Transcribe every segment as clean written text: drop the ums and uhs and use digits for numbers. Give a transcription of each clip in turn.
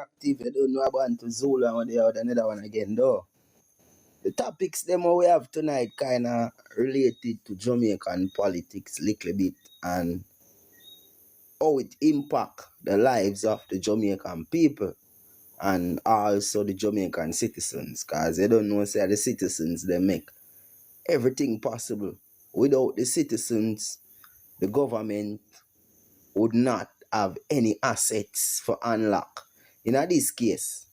active. You don't know about to Zulu and the other another one again though. The topics them we have tonight kinda related to Jamaican politics little bit and how it impact the lives of the Jamaican people and also the Jamaican citizens, cause they don't know say the citizens they make everything possible. Without the citizens, the government would not have any assets for unlock. In this case,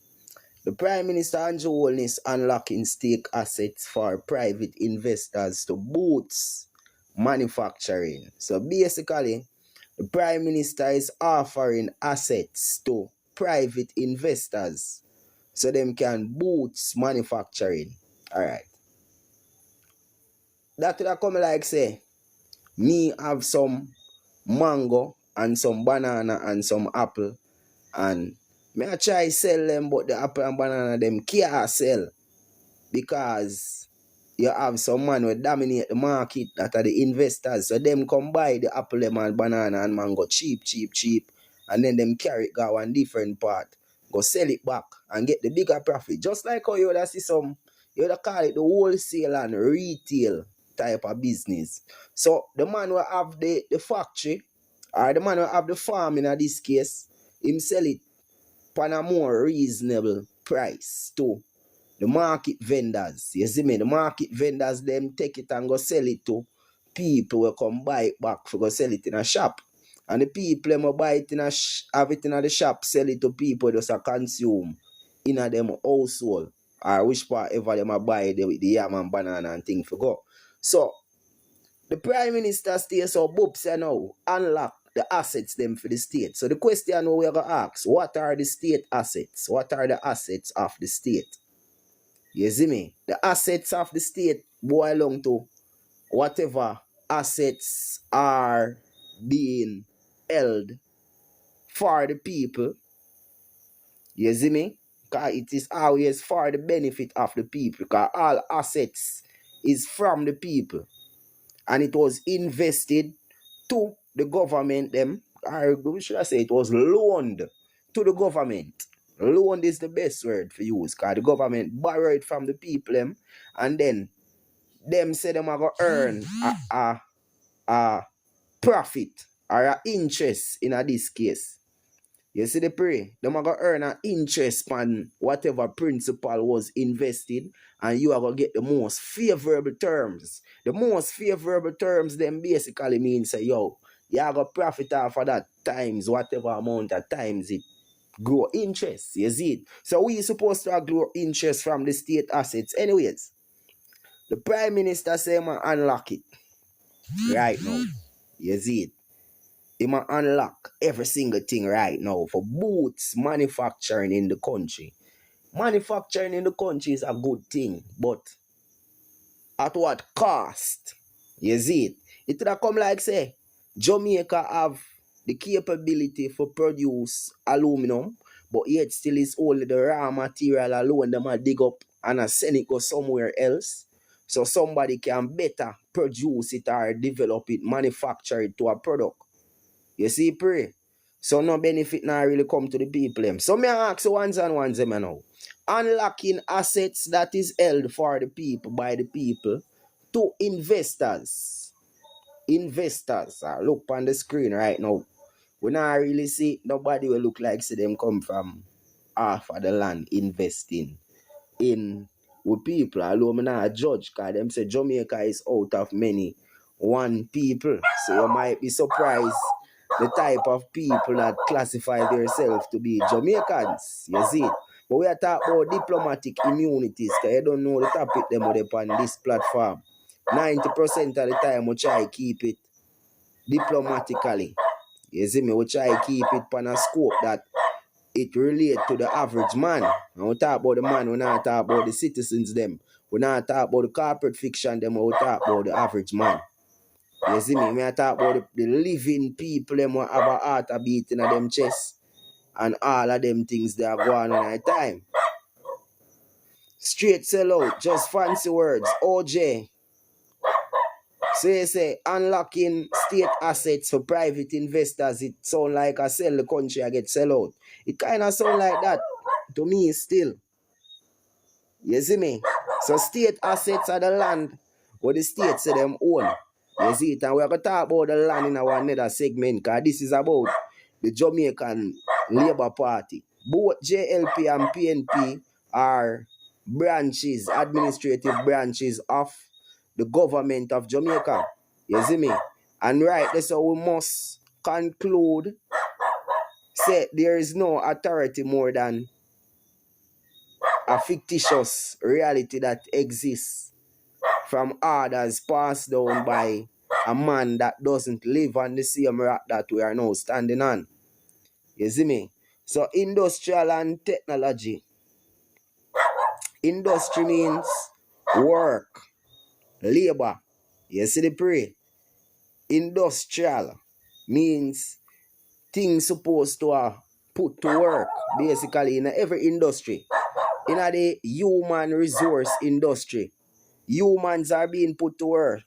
the Prime Minister Andrew Holness is unlocking stake assets for private investors to boost manufacturing. So basically, the Prime Minister is offering assets to private investors so them can boost manufacturing. Alright. That would come like say, me have some mango and some banana and some apple and me I try sell them but the apple and banana them can't sell because you have some man who dominate the market that are the investors. So them come buy the apple them and banana and mango cheap and then them carry it go one different part. Go sell it back and get the bigger profit. Just like how you would see some, you would call it the wholesale and retail type of business. So the man will have the factory or the man will have the farm in this case, him sell it on a more reasonable price to the market vendors. You see me? The market vendors them take it and go sell it to people who come buy it back for go sell it in a shop. And the people them will buy it in have it in the shop, sell it to people just a consume in a them household or which part ever them a buy with the yam and banana and thing for go. So the Prime Minister stays so boops now unlock the assets them for the state. So the question we are gonna ask, what are the state assets? What are the assets of the state? You see me? The assets of the state belong to whatever assets are being held for the people. You see me? Because it is always for the benefit of the people. Because all assets is from the people. And it was invested to the government them. Or should I say it was loaned to the government. Loaned is the best word for use because the government borrowed from the people them, and then them say them are going to earn a profit or an interest in this case. You see the pray? Them are going to earn an interest on whatever principal was invested and you are going to get the most favorable terms. The most favorable terms then basically means say, yo, you are going to profit off of that times whatever amount of times it grow interest. You see it? So we supposed to grow interest from the state assets. Anyways, the Prime Minister say man unlock it right now. You see it? He might unlock every single thing right now for boots manufacturing in the country. Manufacturing in the country is a good thing, but at what cost? You see it? It would come like say, Jamaica have the capability for produce aluminum, but yet still is only the raw material alone them a dig up and send it go somewhere else. So somebody can better produce it or develop it, manufacture it to a product. You see, pray. So no benefit now really come to the people them. So me ask ones and ones them now. Unlocking assets that is held for the people by the people to investors. Investors. Look on the screen right now. We not really see nobody will look like see them come from half of the land investing in with people. Although me not judge because them say Jamaica is out of many one people. So you might be surprised the type of people that classify themselves to be Jamaicans. You see it? But we are talking about diplomatic immunities because you don't know the topic them on this platform. 90% of the time we try to keep it diplomatically. You see me? We try to keep it on a scope that it relates to the average man. And we talk about the man, we not talk about the citizens them. We not talk about the corporate fiction them, we talk about the average man. You see me? Me I talk about the living people them who have a heart a beat in them chest and all of them things that are going on at time. Straight sell out, just fancy words. OJ. So you say unlocking state assets for private investors, it sound like I sell the country, I get sell out. It kind of sound like that to me still. You see me? So state assets are the land what the state say them own. You see it? And we're going to talk about the land in our another segment because this is about the Jamaican Labour Party. Both JLP and PNP are branches, administrative branches of the government of Jamaica. You see me? And right, so we must conclude, say there is no authority more than a fictitious reality that exists from orders passed down by a man that doesn't live on the same rock that we are now standing on. You see me? So industrial and technology. Industry means work, labor. You see the pre? Industrial means things supposed to put to work, basically in every industry. In the human resource industry, humans are being put to work.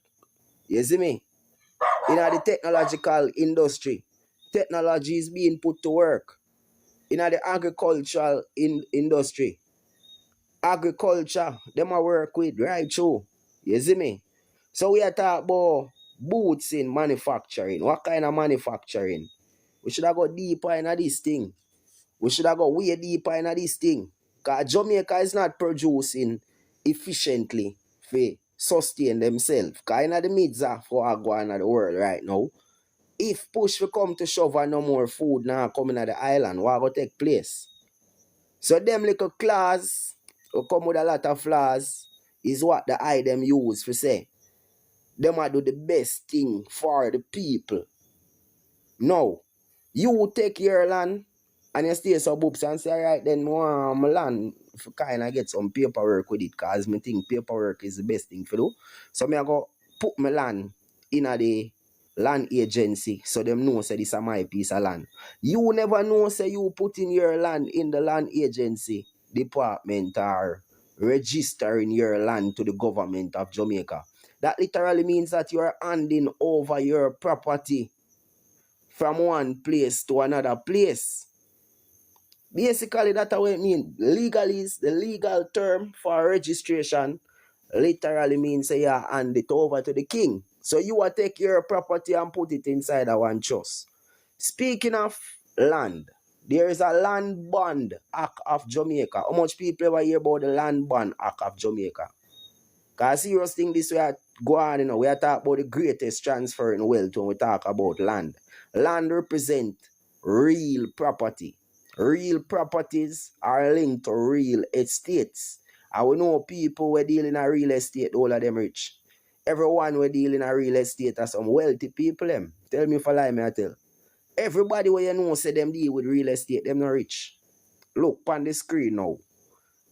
You see me? In the technological industry, technology is being put to work. In the agricultural industry, agriculture, them I work with right through. You see me? So we are talking about boots in manufacturing. What kind of manufacturing? We should have got deeper in this thing. We should have got way deeper in this thing. Because Jamaica is not producing efficiently for sustain themselves. Because in the midst of what going on in the world right now, if push will come to shove and no more food now coming to the island, what will take place? So them little class will come with a lot of flaws is what the eye them use for say. Them are do the best thing for the people. No. You take your land and you stay so boops and say, alright, then my land for kind of get some paperwork with it because I think paperwork is the best thing for do. So I go put my land in the land agency so them know say this is my piece of land. You never know say you putting your land in the land agency department or registering your land to the government of Jamaica. That literally means that you are handing over your property from one place to another place. Basically, that's what it means. Legalese, the legal term for registration, literally means you hand it over to the king. So you will take your property and put it inside a one trust. Speaking of land, there is a land bond act of Jamaica. How much people ever hear about the land bond act of Jamaica? Because serious thing this way go on, you know, we are talking about the greatest transfer in wealth when we talk about land. Land represent real property. Real properties are linked to real estates. And we know people who deal in a real estate, all of them rich. Everyone who deal in a real estate are some wealthy people. Them. Tell me if I lie, me I tell. Everybody where you know say them deal with real estate, them not rich. Look on the screen now.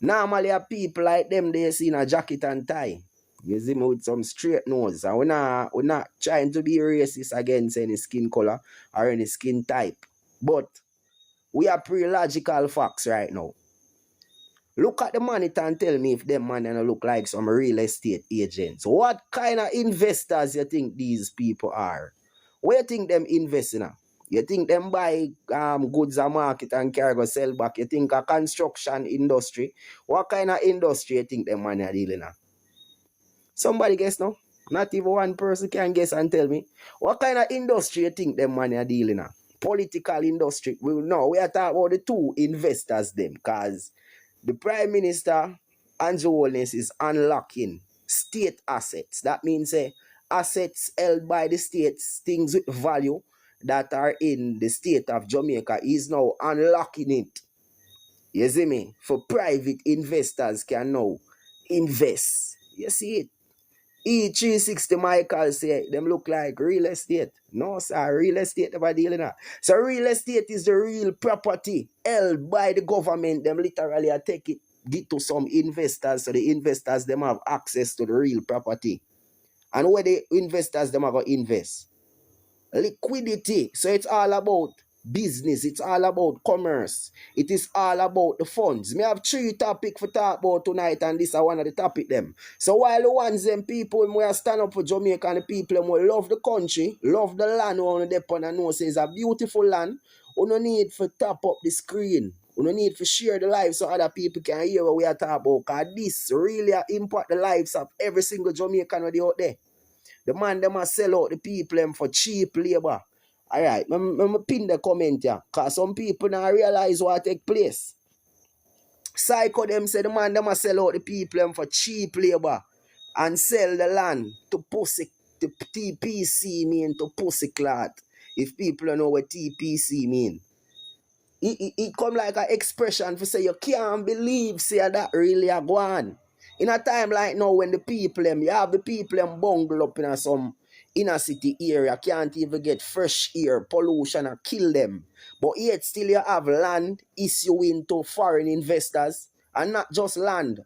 Normally, people like them, they see in a jacket and tie. You see me with some straight nose. And we're not trying to be racist against any skin color or any skin type. But we are pre-logical facts right now. Look at the monitor and tell me if them man look like some real estate agents. What kind of investors you think these people are? Where you think them invest in? You think them buy goods and market and carry sell back? You think a construction industry? What kind of industry you think them man are dealing in? Somebody guess no? Not even one person can guess and tell me. What kind of industry you think them man are dealing in? Political industry. We are talking about the two investors them because the Prime Minister Andrew Holness is unlocking state assets. That means assets held by the states, things with value that are in the state of Jamaica. Is now unlocking it. You see me? For private investors can now invest. You see it? E360 Michael say them look like real estate. No, sir, real estate never dealing that. So real estate is the real property held by the government. Them literally take it, get to some investors, so the investors them have access to the real property. And where the investors them are going to invest? Liquidity. So it's all about business. It's all about commerce. It is all about the funds. Me have 3 topics for talk about tonight, and this is one of the topic them. So while the ones them people we are stand up for Jamaica and the people them will love the country, love the land on the depot and know say it's a beautiful land, you no need for tap up the screen. You no need for share the live so other people can hear what we are talking about. Because this really impact the lives of every single Jamaican out there. The man them a sell out the people them for cheap labor. Alright, me pin the comment here. Cause some people now realize what take place. Psycho them say the man them a sell out the people them for cheap labor and sell the land to pussy, to TPC mean to pussy clot. If people don't know what TPC mean. It come like an expression for say you can't believe say that really a go on. In a time like now when the people them, you have the people them bungle up in some inner city area, can't even get fresh air, pollution and kill them. But yet still you have land issuing to foreign investors and not just land.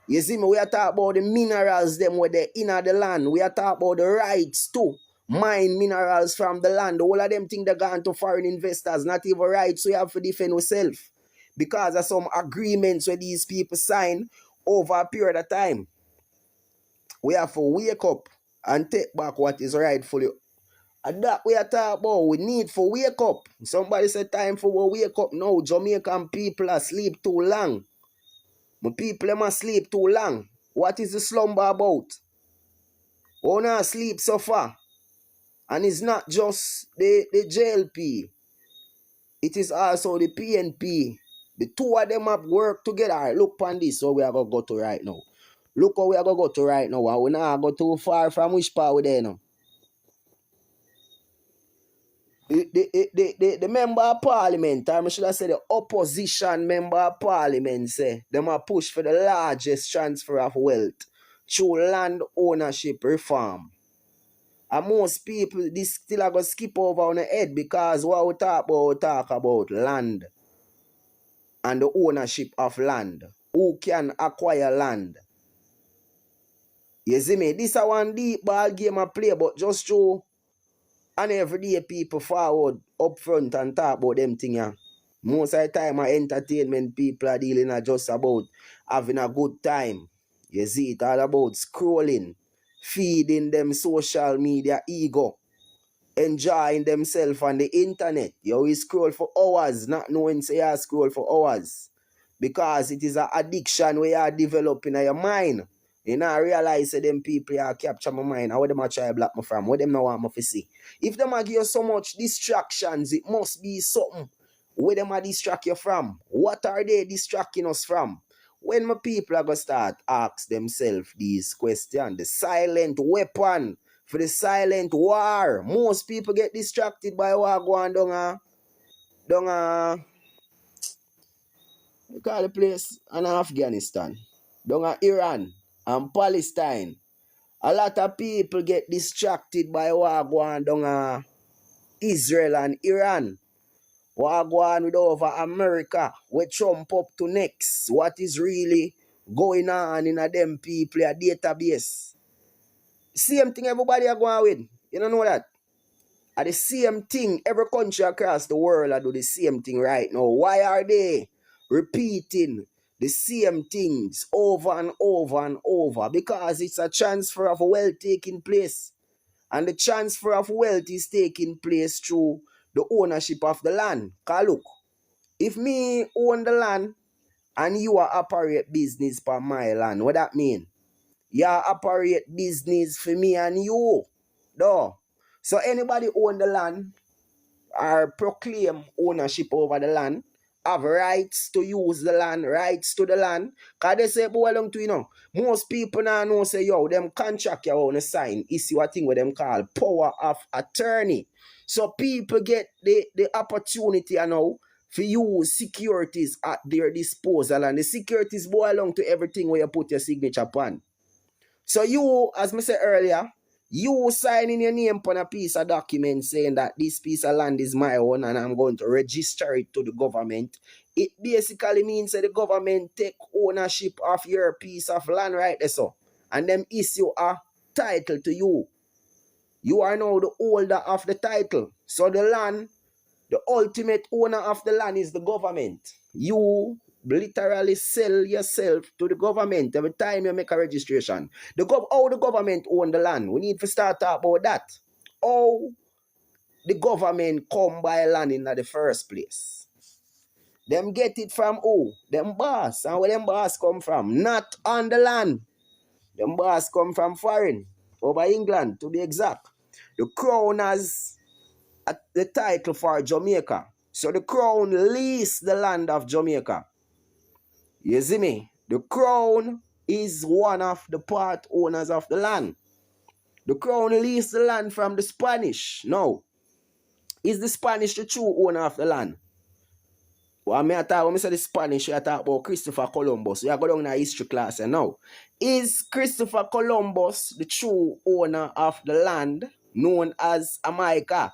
You see me, we are talking about the minerals them where they in the land. We are talking about the rights to mine minerals from the land. All of them think they're going to foreign investors, not even rights we have to defend ourselves. Because of some agreements where these people sign over a period of time. We have to wake up and take back what is rightfully. And that we are talking about, we need for wake up. Somebody said time for we wake up now. Jamaican people are sleep too long. My people must sleep too long. What is the slumber about? Oh, not sleep so far. And it's not just the JLP. It is also the PNP. The two of them have worked together. Right, look on this, so we are going to go to right now. Look how we are going to go to right now. And we not go too far from which part we there now. The member of parliament, or I should have said the opposition member of parliament, say them are push for the largest transfer of wealth through land ownership reform. And most people, this still are going to skip over on the head because what we talk about land and the ownership of land. Who can acquire land? You see me? This is one deep ball game I play, but just through and everyday people forward up front and talk about them things. Yeah. Most of the time, our entertainment people are dealing just about having a good time. You see, it all about scrolling, feeding them social media ego, enjoying themselves on the internet. You always scroll for hours, not knowing say you scroll for hours. Because it is an addiction where you are developing in your mind. You know, I realize that them people are capture my mind. How them a try block me from? What them now want me to see? If them a give you so much distractions, it must be something where them a distract you from. What are they distracting us from? When my people are going to start ask themselves these questions, the silent weapon for the silent war. Most people get distracted by what going on you call the place in Afghanistan, down Iran and Palestine. A lot of people get distracted by what going on Israel and Iran. What going with over America, where Trump up to next. What is really going on in a them people a database. Same thing everybody are going with. You don't know that? Are the same thing. Every country across the world are do the same thing right now. Why are they repeating the same things over and over and over? Because it's a transfer of wealth taking place. And the transfer of wealth is taking place through the ownership of the land. Because look, if me own the land and you are operate business per my land, what that mean? You operate business for me and you. Though. So anybody own the land or proclaim ownership over the land, have rights to use the land, rights to the land. Because they say, boy, long to you know. Most people now know say, yo, them contract you want to sign, issue a thing what them call power of attorney. So people get the opportunity now to use securities at their disposal. And the securities belong to everything where you put your signature upon. So you, as I said earlier, you signing your name on a piece of document saying that this piece of land is my own and I'm going to register it to the government. It basically means that the government take ownership of your piece of land right there, so. And them issue a title to you. You are now the holder of the title. So the land, the ultimate owner of the land is the government. You literally sell yourself to the government every time you make a registration. How the government own the land? We need to start talk about that. How the government come by land in the first place? Them get it from who? Them boss. And where them boss come from? Not on the land. Them boss come from foreign. Over England, to be exact. The crown has the title for Jamaica. So the crown leased the land of Jamaica. You see me? The crown is one of the part owners of the land. The crown leased the land from the Spanish. Now, is the Spanish the true owner of the land? When I say the Spanish, I talk about Christopher Columbus. We are going down in a history class and now. Is Christopher Columbus the true owner of the land known as Jamaica?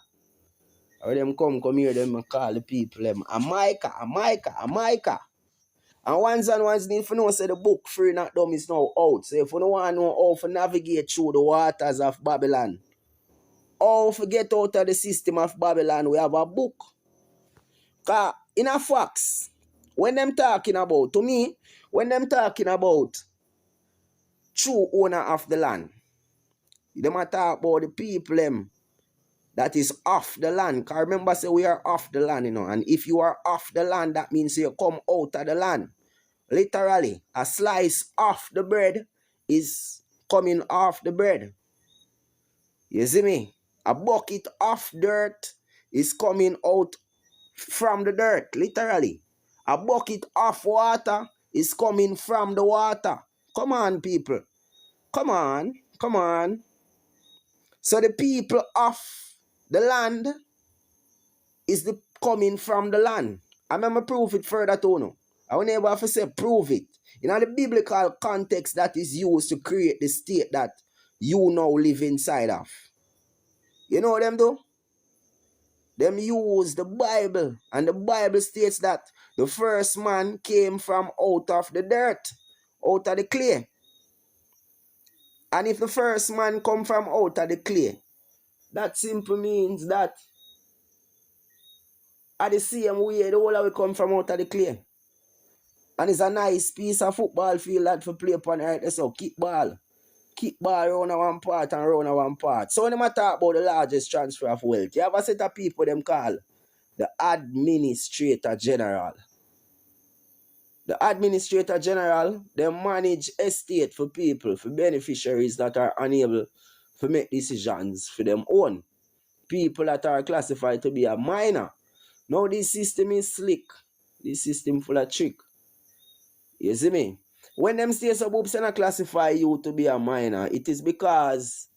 Or them come here, them call the people them Jamaica. And ones need to know say the book Freenotdumb is now out. So if you don't want to know how to navigate through the waters of Babylon, how to get out of the system of Babylon, we have a book. Because in a facts, when them talking about, to me, when them talking about true owner of the land, they might talk about the people them that is off the land. Because remember, say we are off the land, you know. And if you are off the land, that means you come out of the land. Literally, a slice off the bread is coming off the bread. You see me? A bucket of dirt is coming out from the dirt, literally. A bucket of water is coming from the water. Come on, people. Come on. So the people of the land is coming from the land. I'm going to prove it further to you. I will never have to say prove it. In the biblical context that is used to create the state that you now live inside of. You know what them do? Them use the Bible. And the Bible states that the first man came from out of the dirt, out of the clay. And if the first man come from out of the clay, that simply means that at the same way the whole of it come from out of the clay. And it's a nice piece of football field that for play upon right. So kick ball round one part and round one part. So when they talk about the largest transfer of wealth, you have a set of people them call the Administrator General. The Administrator General, they manage estate for people, for beneficiaries that are unable to make decisions for them own. People that are classified to be a minor. Now this system is slick. This system full of trick. You see me? When them say so boops and classify you to be a minor, it is because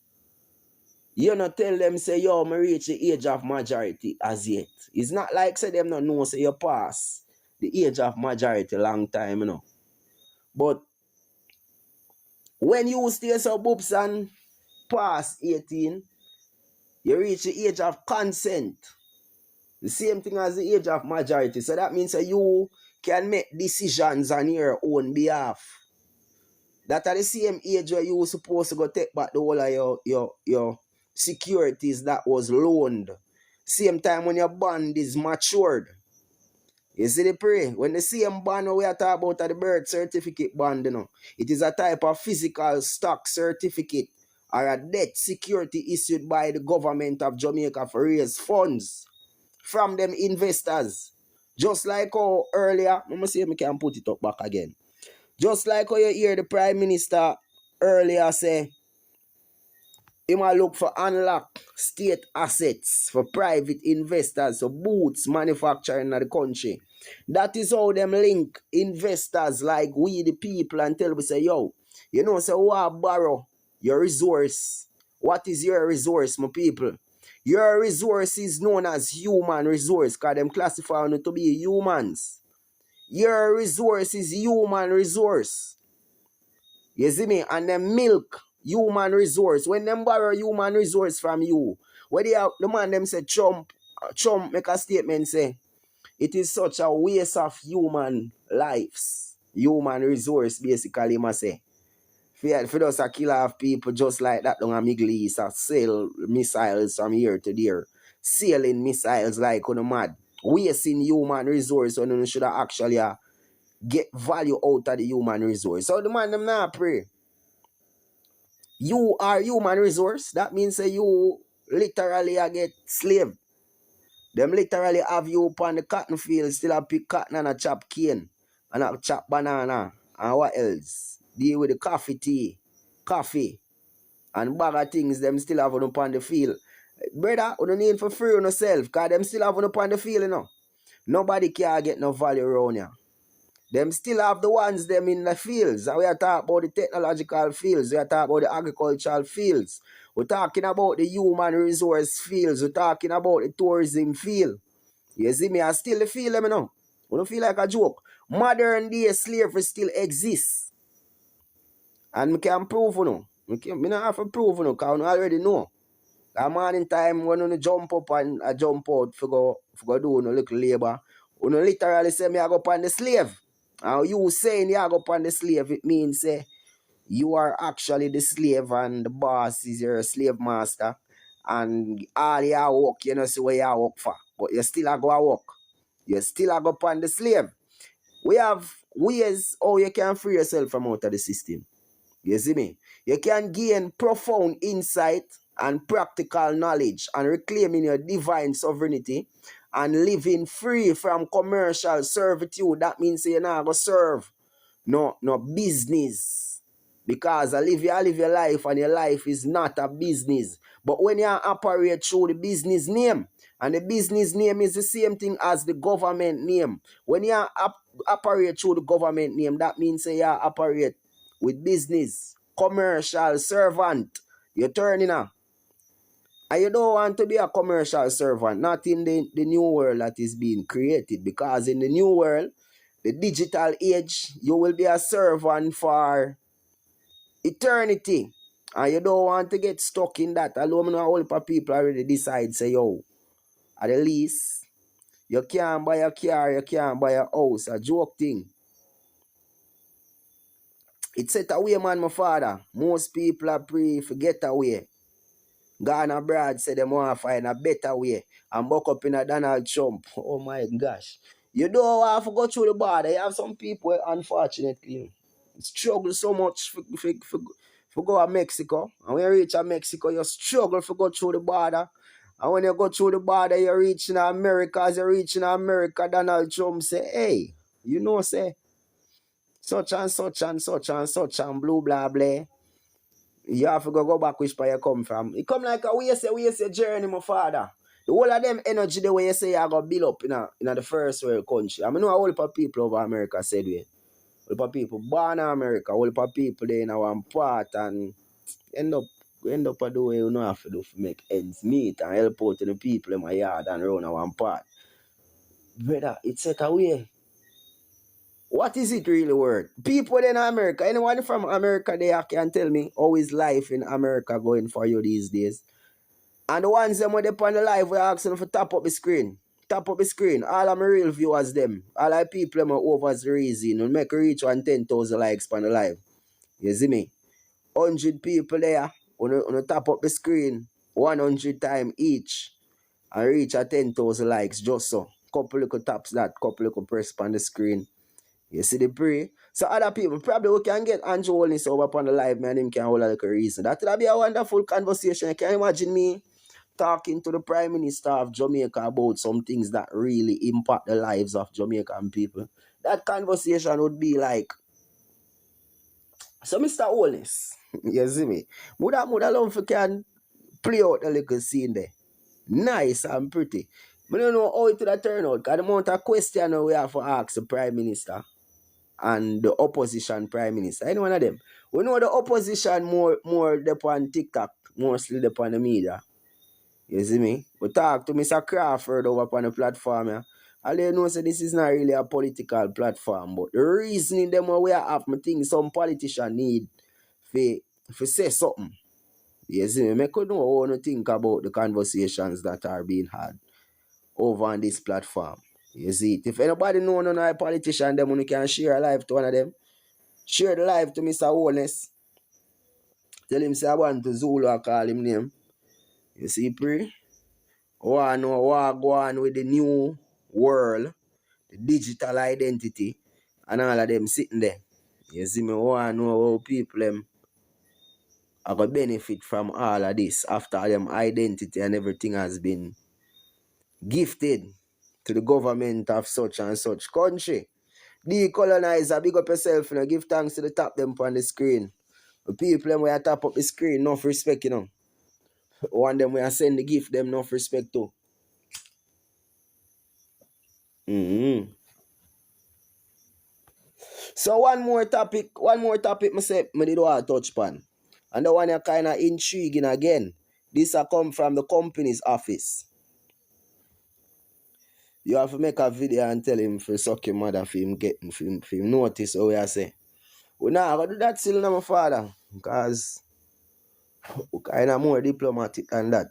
you not tell them say yo, me reach the age of majority as yet. It's not like say them not know say you pass the age of majority long time, you know. But when you stay so boops and pass 18, you reach the age of consent. The same thing as the age of majority. So that means that you can make decisions on your own behalf. That at the same age where you were supposed to go take back the whole of your securities that was loaned. Same time when your bond is matured. You see the pray? When the same bond we are talking about the birth certificate bond, you know, it is a type of physical stock certificate or a debt security issued by the government of Jamaica for raise funds from them investors. Just like how earlier, let me see if I can put it up back again. Just like how you hear the Prime Minister earlier say, he might look for unlock state assets for private investors, so boots manufacturing in the country. That is how them link investors like we the people and tell we say, yo, you know, say, borrow your resource. What is your resource, my people? Your resource is known as human resource because them classify you to be humans. Your resource is human resource. You see me? And them milk human resource. When them borrow human resource from you, where the man them say Trump make a statement say, it is such a waste of human lives. Human resource basically must say. For those a kill off people just like that down in Middle East, sell missiles from here to there. sailing missiles like on mad. Wasting human resource when you should actually get value out of the human resource. So the man them not pray. You are human resource. That means that you literally get slave. Them literally have you upon the cotton field, still a pick cotton and a chop cane and a chop banana and what else? Deal with the coffee and bag of things them still have on upon the field. Brother, you don't need for free on yourself because them still have on upon the field, you know. Nobody can get no value around here. Them still have the ones them in the fields. And we are talking about the technological fields. We are talking about the agricultural fields. We're talking about the human resource fields. We're talking about the tourism field. You see me? I still feel them, you know. I don't feel like a joke. Modern day slavery still exists. And we can prove, you know. We don't have to prove, you know, because we already know. A morning time when you jump up and jump out for go do no little labor, you literally say me I go upon the slave. And you saying you go upon the slave, it means you are actually the slave and the boss is your slave master. And all your work, you know, see where you work for. But you still a go work. You still a go upon the slave. We have ways how you can free yourself from out of the system. You see me? You can gain profound insight and practical knowledge and reclaiming your divine sovereignty and living free from commercial servitude. That means you're not going to serve no business. Because you live your life and your life is not a business. But when you operate through the business name, and the business name is the same thing as the government name. When you operate through the government name, that means you operate with business, commercial servant. You're turning out. And you don't want to be a commercial servant, not in the new world that is being created. Because in the new world, the digital age, you will be a servant for eternity. And you don't want to get stuck in that. Although I know a whole heap of people already decide, say, yo, at the least, you can't buy a car, you can't buy a house. A joke thing. It's set away, man, my father. Most people are pray for get away. Gone abroad say them want to find a better way and buck up in a Donald Trump. Oh my gosh. You don't have to go through the border. You have some people, unfortunately, struggle so much for go to Mexico. And when you reach Mexico, you struggle to go through the border. And when you go through the border, you reach in America. As you reach in America, Donald Trump say, hey, you know, say, such and such and such and such and blue blah blah. You have to go back which part you come from. It come like a waste journey, my father. The whole of them energy the way you say you go build up in the first world country. I mean, know a whole heap of people over America said we. A whole heap of people born in America, a whole heap of people there in one part and end up a do what you know have to do to make ends meet and help out to the people in my yard and around one part. Brother, it's set away. What is it really worth? People in America, anyone from America there can tell me how is life in America going for you these days? And the ones them when they on the live, we asking them to tap up the screen. Tap up the screen. All of my real viewers them. All the people them are over the reason. We make reach 10,000 likes on the live. You see me? 100 people there. On tap up the screen 100 times each. And reach 10,000 likes just so. Couple little taps that, couple little press on the screen. You see the pray? So other people, probably we can get Andrew Holness over upon the live, man, him can hold a little reason. That would be a wonderful conversation. You can imagine me talking to the Prime Minister of Jamaica about some things that really impact the lives of Jamaican people. That conversation would be like, so Mr. Holness, you see me? Would I love if you can play out a little scene there. Nice and pretty. But I don't know how it would turn out, because the amount of questions we have to ask the Prime Minister and the opposition prime minister. Any one of them. We know the opposition more on TikTok, mostly on the media. You see me? We talk to Mr. Crawford over on the platform. Yeah. All they know say this is not really a political platform, but the reasoning them we have, I think some politician need for say something. You see me? I could know how to think about the conversations that are being had over on this platform. You see it. If anybody know none of the politician, them when you can share a live to one of them, share the live to Mr. Holness. Tell him say I want to Zulu, I call him name. You see, pray. want know what go on with the new world, the digital identity, and all of them sitting there. You see me, want know how people are going to benefit from all of this after them identity and everything has been gifted to the government of such and such country. Decolonizer, big up yourself, give thanks to the top them on the screen. The people them where top up the screen, enough respect, One them where send the gift, them enough respect too. So one more topic, me say, me did want to touch upon. And the one that kind of intriguing again. This a come from the company's office. You have to make a video and tell him for suck your mother for him getting, for him notice how I say. We not going to do that still, my father. Because we kind of more diplomatic than that.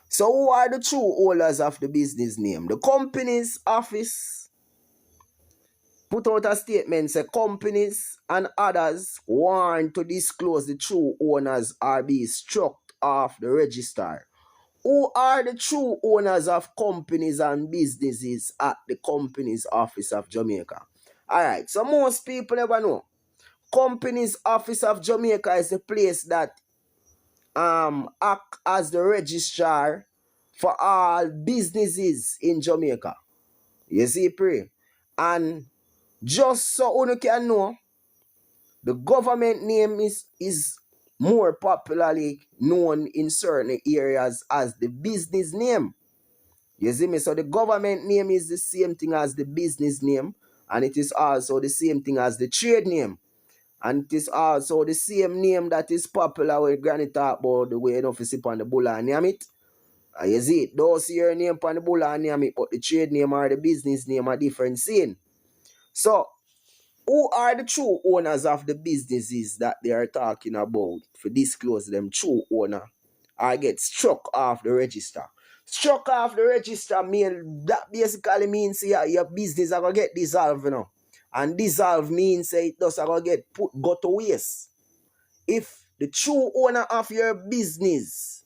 So who are the true owners of the business name? The company's office put out a statement say companies and others want to disclose the true owners are being struck off the register. Who are the true owners of companies and businesses at the company's office of Jamaica? Alright, so most people never know. Company's office of Jamaica is the place that act as the registrar for all businesses in Jamaica. You see, pray. And just so you can know, the government name is more popularly known in certain areas as the business name. You see me? So the government name is the same thing as the business name, and it is also the same thing as the trade name. And it is also the same name that is popular when Granny talk about the way enough to sip on the bull and name it. You see it? Those your name on the bull and name it, but the trade name or the business name are different scene. So who are the true owners of the businesses that they are talking about for disclose them true owner or get struck off the register? Struck off the register mean that basically means your business are gonna get dissolved, And dissolve means it does gonna get go to waste. If the true owner of your business,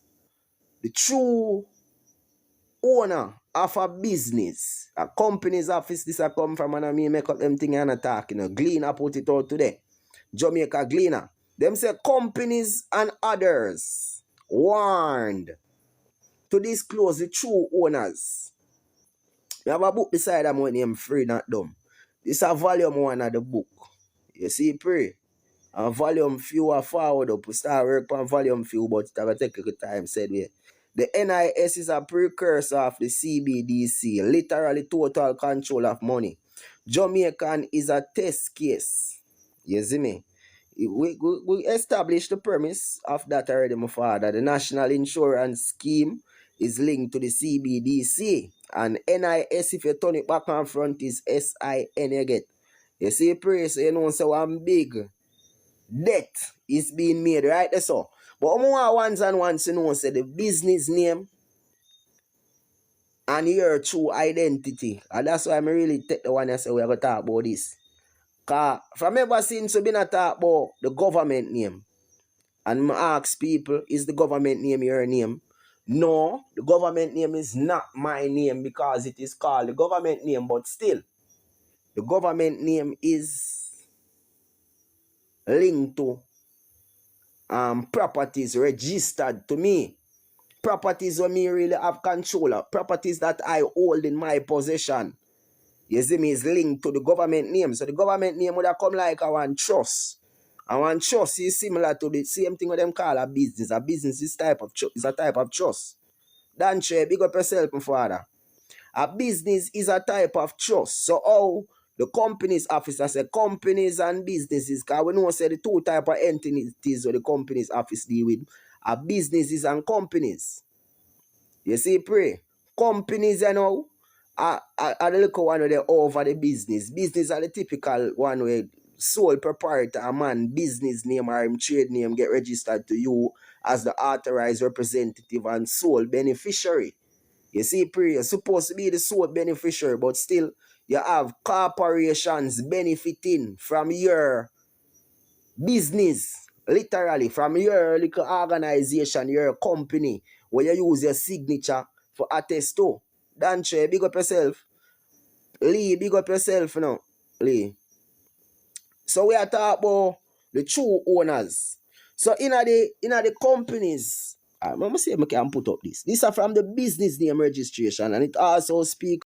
the true owner of a business, a company's office, this a come from, and I mean make up them thing and attack, Gleaner put it out today. Jamaica Gleaner. Them say companies and others warned to disclose the true owners. We have a book beside them named Freenotdumb. This is a volume 1 of the book. You see, pray. And volume few are forward up. We start work on volume few, but it will take a good time, said we. The NIS is a precursor of the CBDC, literally total control of money. Jamaican is a test case. You see me? We established the premise of that already, my father. The National Insurance Scheme is linked to the CBDC. And NIS, if you turn it back and front, is SIN you get. You see, pray, so so one big debt is being made, right? That's all. But more ones and ones say the business name and your true identity. And that's why I really take the one and say we're going to talk about this. Because from ever since we've been talk about the government name, and I ask people, is the government name your name? No, the government name is not my name because it is called the government name, but still, the government name is linked to properties registered to me. Properties where me really have control of. Properties that I hold in my possession. You see me, is linked to the government name. So the government name would have come like a one trust. And one trust is similar to the same thing what them call a business. A business is a type of trust. Danche, big up yourself, my father. A business is a type of trust. So how the company's officer say companies and businesses, because we know say the two type of entities where the company's office deal with are businesses and companies. You see, pray. Companies, are the little one where they over the business. Business are the typical one where sole proprietor, a man, business name or him trade name get registered to you as the authorized representative and sole beneficiary. You see, you're supposed to be the sole beneficiary, but still you have corporations benefiting from your business, literally from your little organization, your company, where you use your signature for attest to. Danche, big up yourself. Lee, big up yourself now. Lee. So we are talking about the true owners. So in the companies, I'm gonna see if I can put up this. These are from the business name registration, and it also speaks.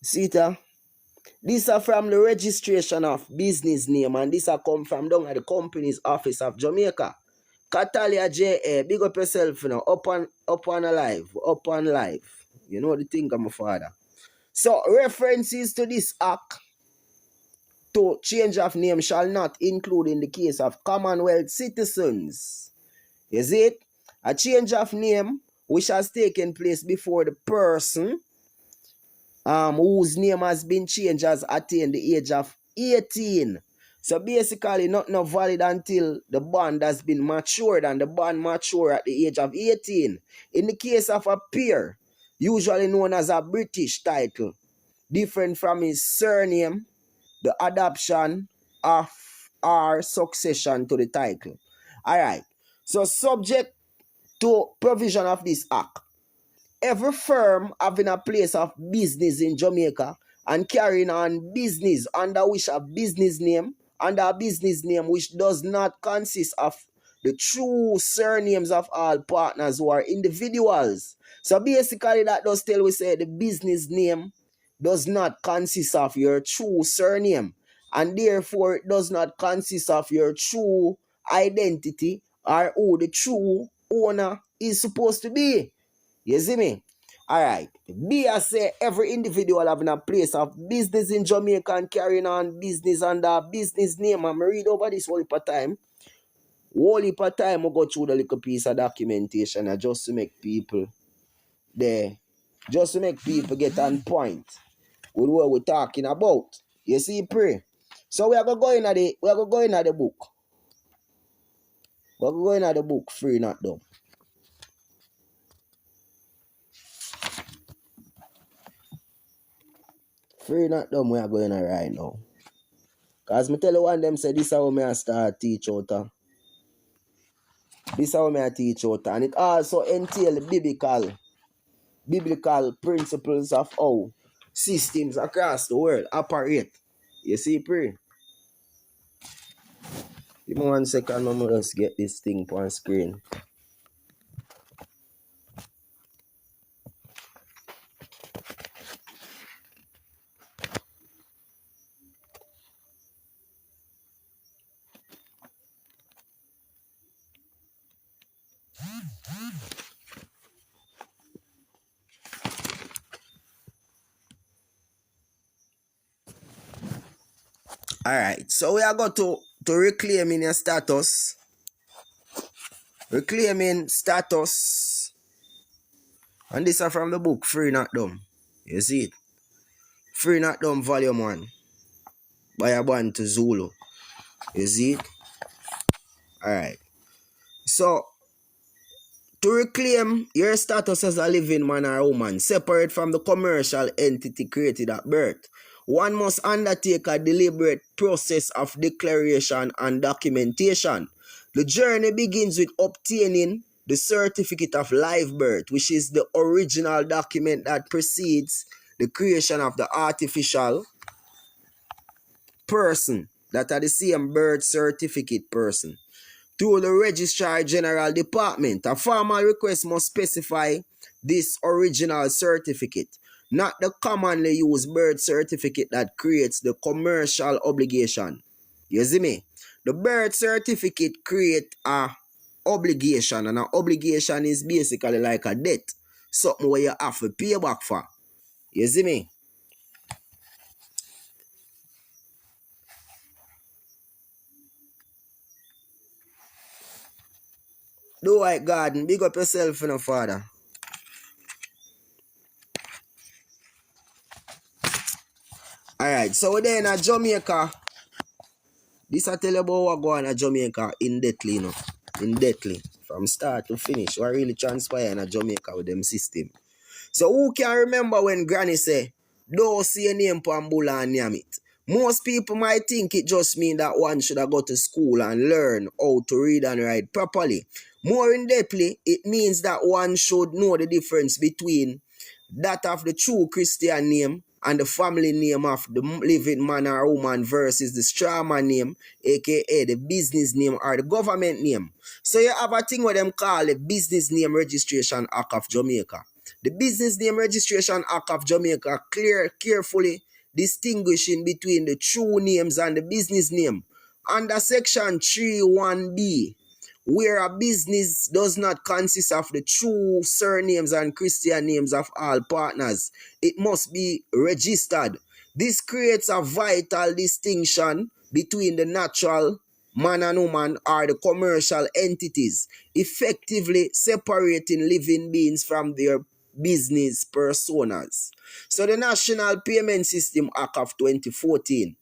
See it? These are from the registration of business name, and these are come from down at the company's office of Jamaica. Catalia J.A., big up yourself, you know, up on live. You know the thing of my father. So references to this act to change of name shall not include in the case of Commonwealth citizens. Is it? A change of name which has taken place before the person whose name has been changed has attained the age of 18. So basically, not valid until the bond has been matured, and the bond mature at the age of 18. In the case of a peer, usually known as a British title, different from his surname, the adoption of our succession to the title. Alright, so subject to provision of this act, every firm having a place of business in Jamaica and carrying on business under a business name which does not consist of the true surnames of all partners who are individuals. So basically that does tell we say the business name does not consist of your true surname, and therefore it does not consist of your true identity or who the true owner is supposed to be. You see me? Alright. B, I say every individual having a place of business in Jamaica and carrying on business under a business name. I'm read over this whole heap of time. Whole heap of time I go through the little piece of documentation just to make people there. Just to make people get on point with what we're talking about. You see, pray. So we are going to go in the book. We're going to the book, Freenotdumb. Freenotdumb we are going to right now. Because me tell you one them say this is how me I start teach out. This is how me I teach out. And it also entail biblical principles of how systems across the world operate. You see, pray. Give me 1 second, I'm just get this thing on screen. Alright, so we are going to reclaiming your status. Reclaiming status. And this is from the book Freenotdumb. You see it? Freenotdumb Volume 1. By a band to Zulu. You see it? Alright. So, to reclaim your status as a living man or woman, separate from the commercial entity created at birth, one must undertake a deliberate process of declaration and documentation. The journey begins with obtaining the certificate of live birth, which is the original document that precedes the creation of the artificial person, that are the same birth certificate person, through the Registrar General Department. A formal request must specify this original certificate, not the commonly used birth certificate that creates the commercial obligation. You see me? The birth certificate creates a obligation, and an obligation is basically like a debt, something where you have to pay back for. You see me? Do White Garden, big up yourself, you know, father. Alright, so we're there in Jamaica. This I tell you about what go on in Jamaica in depthly, you know. In depthly. From start to finish. What really transpire in Jamaica with them system. So who can remember when Granny say, don't see a name Pambula and name it. Most people might think it just means that one should have go to school and learn how to read and write properly. More in depthly, it means that one should know the difference between that of the true Christian name and the family name of the living man or woman versus the straw man name, aka the business name or the government name. So you have a thing what them call the Business Name Registration Act of Jamaica. The Business Name Registration Act of Jamaica carefully distinguishing between the true names and the business name. Under section 3(1)(b), where a business does not consist of the true surnames and Christian names of all partners, it must be registered. This creates a vital distinction between the natural man and woman or the commercial entities, effectively separating living beings from their business personas. So the National Payment System Act of 2014.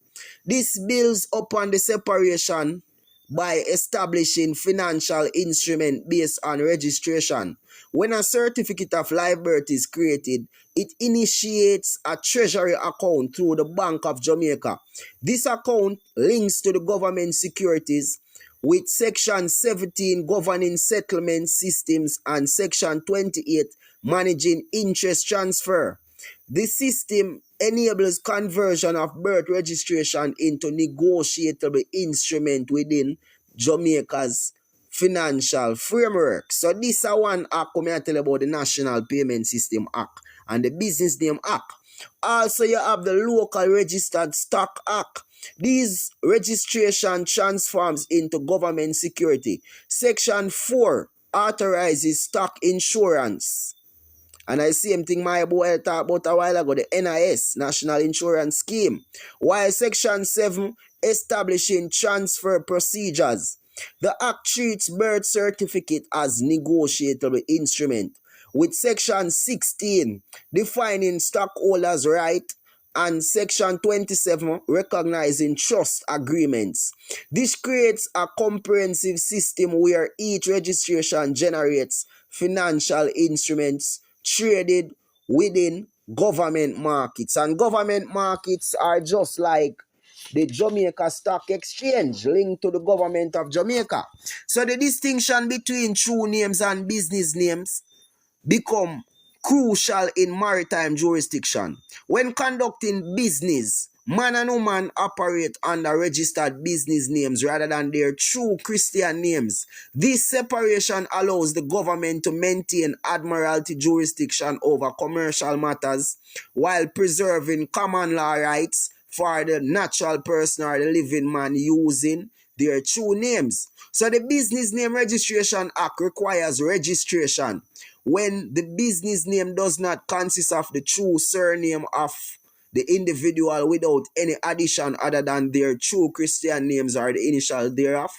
This builds upon the separation by establishing financial instrument based on registration. When a certificate of live birth is created, it initiates a treasury account through the Bank of Jamaica. This account links to the government securities with Section 17 governing settlement systems and Section 28 managing interest transfer. This system enables conversion of birth registration into negotiable instrument within Jamaica's financial framework. So this is one act I tell about the National Payment System Act and the Business Name Act. Also you have the Local Registered Stock Act. These registration transforms into government security. Section 4 authorizes stock insurance. And I same thing my boy talked about a while ago, the NIS, National Insurance Scheme. While Section 7 establishing transfer procedures. The Act treats birth certificate as negotiable instrument, with Section 16 defining stockholders' right and Section 27 recognizing trust agreements. This creates a comprehensive system where each registration generates financial instruments traded within government markets. And government markets are just like the Jamaica Stock Exchange linked to the government of Jamaica. So the distinction between true names and business names become crucial in maritime jurisdiction. When conducting business, man and woman operate under registered business names rather than their true Christian names. This separation allows the government to maintain admiralty jurisdiction over commercial matters while preserving common law rights for the natural person or the living man using their true names. So the Business Name Registration Act requires registration when the business name does not consist of the true surname of the individual without any addition other than their true Christian names or the initial thereof,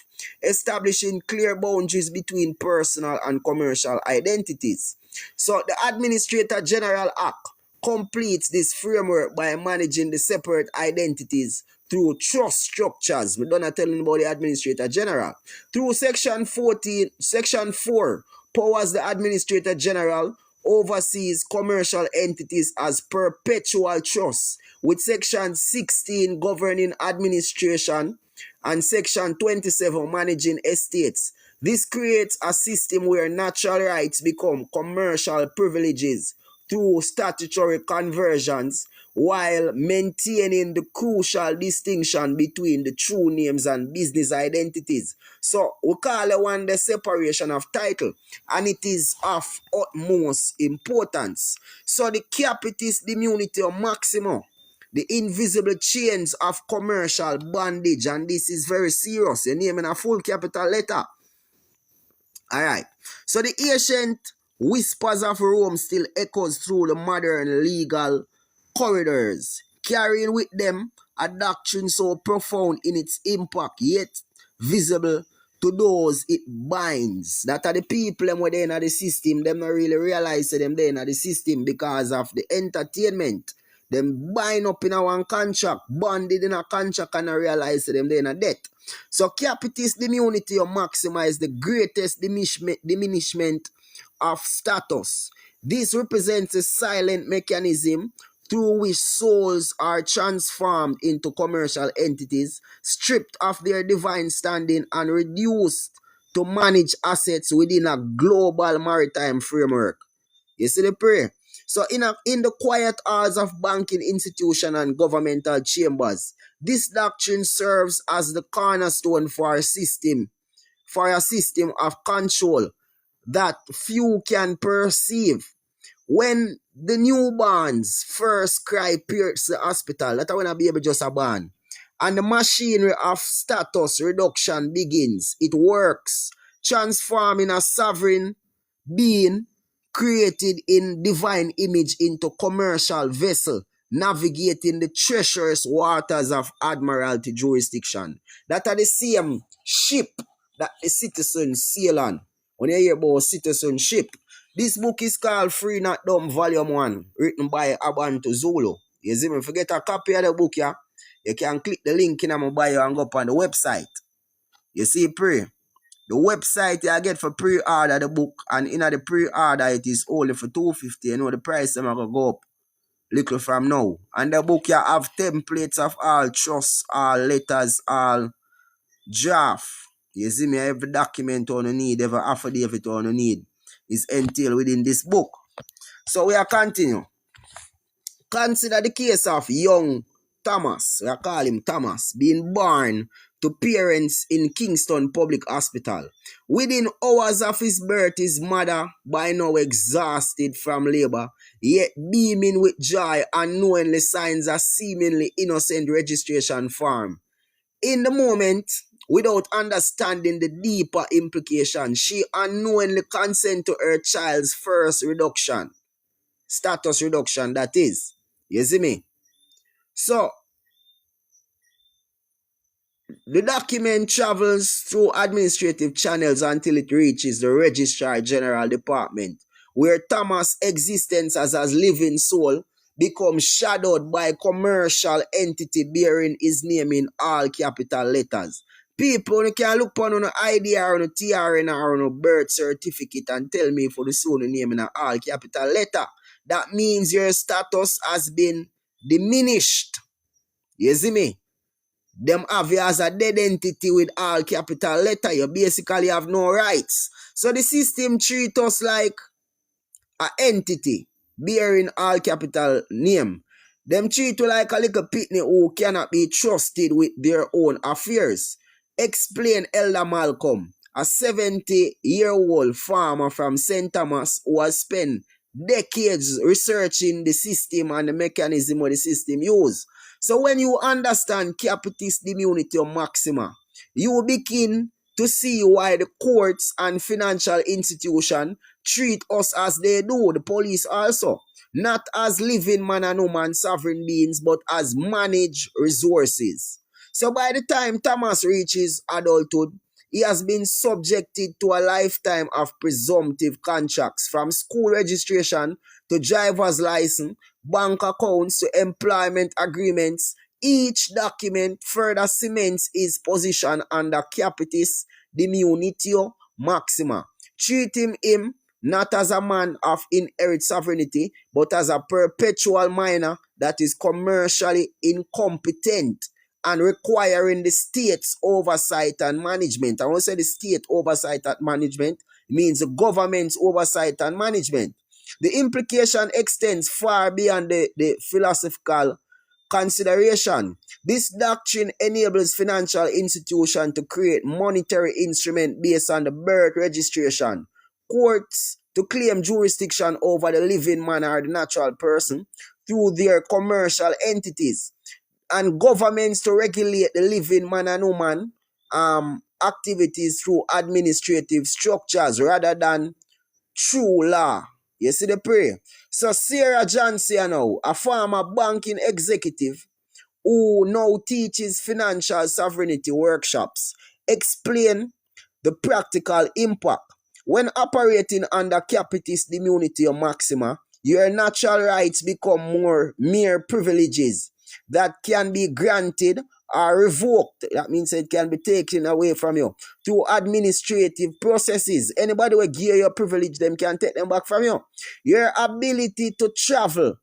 establishing clear boundaries between personal and commercial identities. So the Administrator General Act completes this framework by managing the separate identities through trust structures. We're not telling about the Administrator General. Through Section 4 powers the Administrator General oversees commercial entities as perpetual trusts, with Section 16 governing administration and Section 27 managing estates. This creates a system where natural rights become commercial privileges through statutory conversions while maintaining the crucial distinction between the true names and business identities. So we call it one the separation of title, and it is of utmost importance. So the capitis immunity maximum, the invisible chains of commercial bondage, and this is very serious. Your name in a full capital letter. Alright, so the ancient whispers of Rome still echoes through the modern legal corridors, carrying with them a doctrine so profound in its impact, yet visible to those it binds. That are the people them within the system, them not really realize them they in the system because of the entertainment. Them bind up in a one contract, bonded in a contract, and I realize them they in a debt. So capitis immunity or maximize the greatest diminishment of status. This represents a silent mechanism through which souls are transformed into commercial entities, stripped of their divine standing and reduced to manage assets within a global maritime framework. You see the prayer? So in the quiet hours of banking institution and governmental chambers, this doctrine serves as the cornerstone for a system of control that few can perceive. When the newborns first cry pierce the hospital, that I wanna be able just a born. And the machinery of status reduction begins. It works, transforming a sovereign being created in divine image into commercial vessel, navigating the treacherous waters of admiralty jurisdiction. That are the same ship that the citizens sail on. When you hear about citizenship, this book is called Freenotdumb Volume 1, written by Abantu Zulu. You see me? Forget a copy of the book, yeah? You can click the link in my bio and go up on the website. You see, pray. The website you get for pre-order the book, and in the pre-order it is only for $250. You know the price I'm gonna go up little from now. And the book you have templates of all trusts, all letters, all draft. You see me, every document on you need, every affidavit on you need is entailed within this book. So we are continue. Consider the case of young Thomas, we call him Thomas, being born to parents in Kingston Public Hospital. Within hours of his birth, his mother, by now exhausted from labor, yet beaming with joy, unknowingly signs a seemingly innocent registration form. In the moment, without understanding the deeper implication, she unknowingly consent to her child's first reduction. Status reduction, that is. You see me? So, the document travels through administrative channels until it reaches the Registrar General Department, where Thomas' existence as a living soul becomes shadowed by a commercial entity bearing his name in all capital letters. People can look upon an ID or a TRN or a birth certificate and tell me for the soul name in all capital letter. That means your status has been diminished. You see me? Them have you as a dead entity with all capital letter. You basically have no rights. So the system treats us like an entity bearing all capital name. Them treat you like a little pitney who cannot be trusted with their own affairs. Explain Elder Malcolm, a 70-year-old farmer from St. Thomas who has spent decades researching the system and the mechanism of the system used. So when you understand capitis immunity maxima, you begin to see why the courts and financial institutions treat us as they do, the police also. Not as living man and woman sovereign beings, but as managed resources. So by the time Thomas reaches adulthood, he has been subjected to a lifetime of presumptive contracts, from school registration to driver's license, bank accounts to employment agreements. Each document further cements his position under capitis immunitio maxima, treating him not as a man of inherent sovereignty, but as a perpetual minor that is commercially incompetent and requiring the state's oversight and management. I want to say the state oversight and management means the government's oversight and management. The implication extends far beyond the philosophical consideration. This doctrine enables financial institutions to create monetary instruments based on the birth registration, courts to claim jurisdiction over the living man or the natural person through their commercial entities, and governments to regulate the living man and woman activities through administrative structures rather than through law. You see the prayer? So Sarah Johnson now, a former banking executive who now teaches financial sovereignty workshops, explain the practical impact. When operating under capitis immunity or maxima, your natural rights become more mere privileges that can be granted or revoked. That means it can be taken away from you through administrative processes. Anybody will give you a privilege, them can take them back from you. Your ability to travel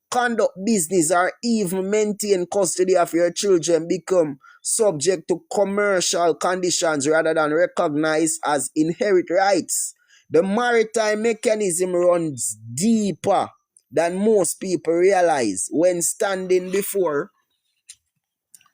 conduct business, or even maintain custody of your children become subject to commercial conditions rather than recognized as inherent rights. The maritime mechanism runs deeper than most people realize when standing before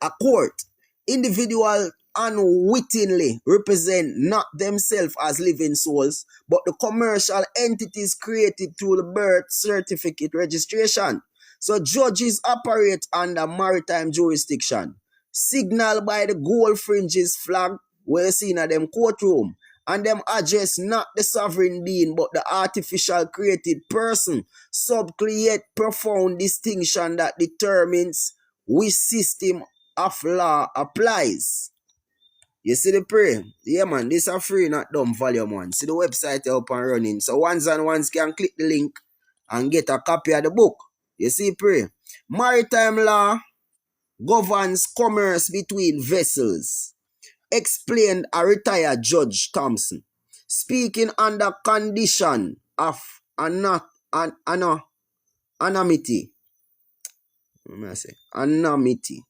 a court. Individuals unwittingly represent not themselves as living souls, but the commercial entities created through the birth certificate registration. So judges operate under maritime jurisdiction, signaled by the gold fringes flag we're seeing at them courtroom. And them address not the sovereign being, but the artificial created person. Subtle yet profound distinction that determines which system of law applies. You see the prayer? Yeah, man, this is free, not dumb volume 1. See the website up and running. So ones and ones can click the link and get a copy of the book. You see prayer? Maritime law governs commerce between vessels, explained a retired Judge Thompson, speaking under condition of anonymity. Anonymity.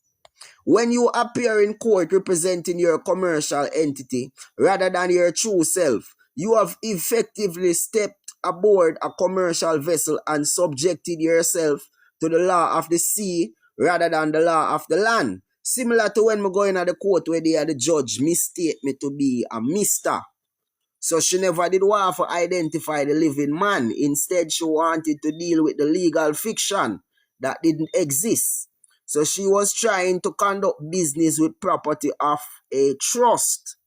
When you appear in court representing your commercial entity rather than your true self, you have effectively stepped aboard a commercial vessel and subjected yourself to the law of the sea rather than the law of the land. Similar to when we go in at the court where the judge mistake me to be a mister. So she never did want to identify the living man. Instead, she wanted to deal with the legal fiction that didn't exist. So she was trying to conduct business with property of a trust.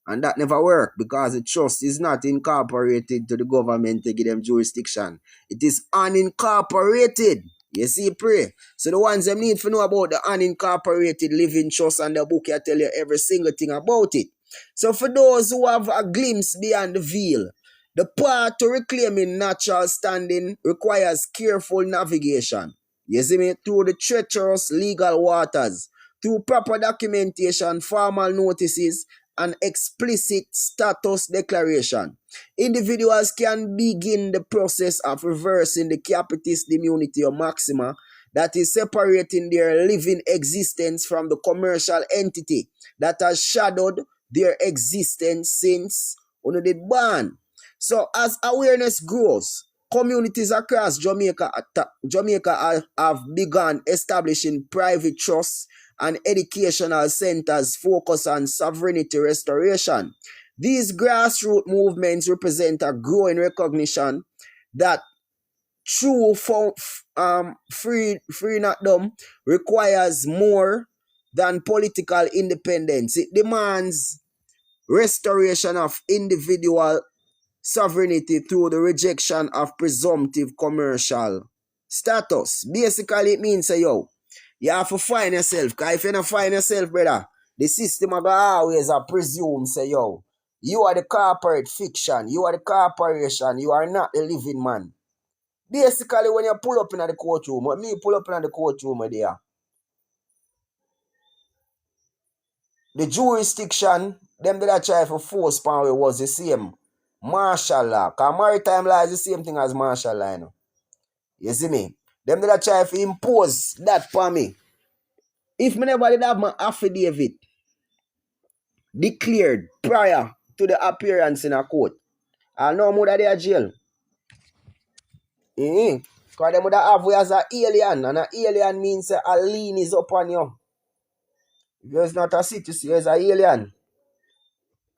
And that never worked because the trust is not incorporated to the government to give them jurisdiction. It is unincorporated. You see, pray. So the ones that need to know about the unincorporated living trust and the book, I tell you every single thing about it. So for those who have a glimpse beyond the veil, the path to reclaiming natural standing requires careful navigation. You see me? Through the treacherous legal waters, through proper documentation, formal notices, and explicit status declaration. Individuals can begin the process of reversing the capitis immunity or maxima that is separating their living existence from the commercial entity that has shadowed their existence since when they born. So as awareness grows, communities across Jamaica have begun establishing private trusts and educational centers focused on sovereignty restoration. These grassroots movements represent a growing recognition that true Freenotdumb requires more than political independence. It demands restoration of individual sovereignty through the rejection of presumptive commercial status. Basically, it means, yo, you have to find yourself. Because if you don't find yourself, brother, the system will always presume, say, yo, you are the corporate fiction. You are the corporation. You are not the living man. Basically, when you pull up in the courtroom, when me pull up in the courtroom there, the jurisdiction, them that I try for force power was the same. Martial law. Because maritime law is the same thing as martial law. You know? You see me? Them that I try to impose that for me. If me never did have my affidavit declared prior to the appearance in a court, I know more that they are jail. Because they would have you as an alien, and an alien means a lien is upon you. If you're not a citizen, you're an alien.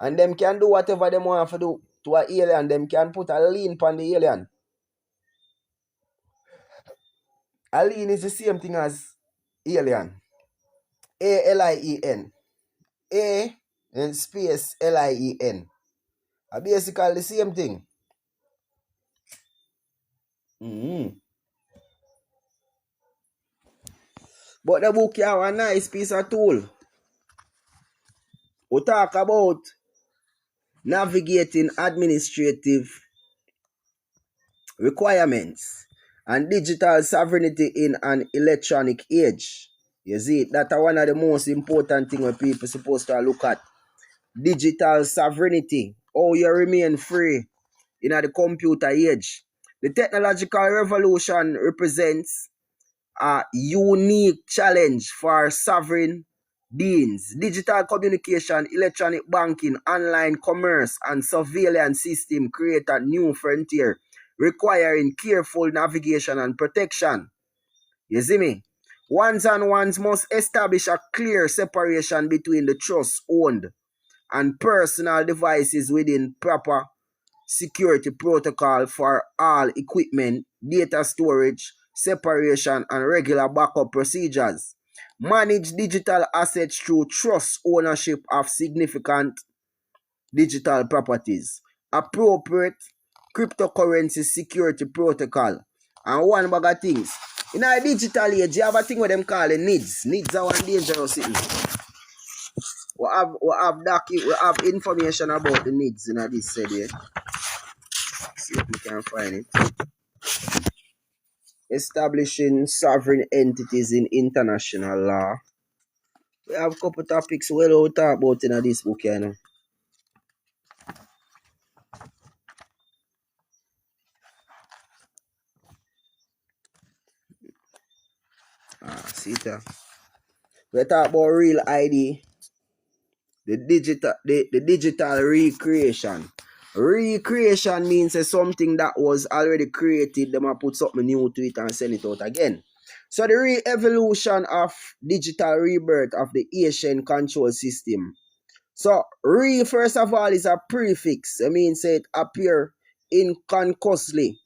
And them can do whatever they want to do to an alien. Them can put a lien upon the alien. A lien is the same thing as alien. A-L-I-E-N. A and space L-I-E-N. Basically the same thing. But the book have a nice piece of tool. We talk about navigating administrative requirements and digital sovereignty in an electronic age. You see, that's one of the most important things when people are supposed to look at. Digital sovereignty. How you remain free in the computer age. The technological revolution represents a unique challenge for sovereign beings. Digital communication, electronic banking, online commerce, and surveillance system create a new frontier requiring careful navigation and protection. You see me? Ones and ones must establish a clear separation between the trust-owned and personal devices within proper security protocol for all equipment, data storage, separation, and regular backup procedures. Manage digital assets through trust ownership of significant digital properties. Appropriate cryptocurrency security protocol. And one bag of things. In our digital age, you have a thing what them call the needs. Needs are one dangerous thing. We have information about the needs in this said here. See if we can find it. Establishing sovereign entities in international law. We have a couple topics well out talk about in this book, you know. See it here. We talk about real ID, the digital recreation. Recreation means something that was already created, them put something new to it and send it out again. So the re-evolution of digital rebirth of the Asian control system. So first of all, is a prefix. I mean, say it appear inconcussly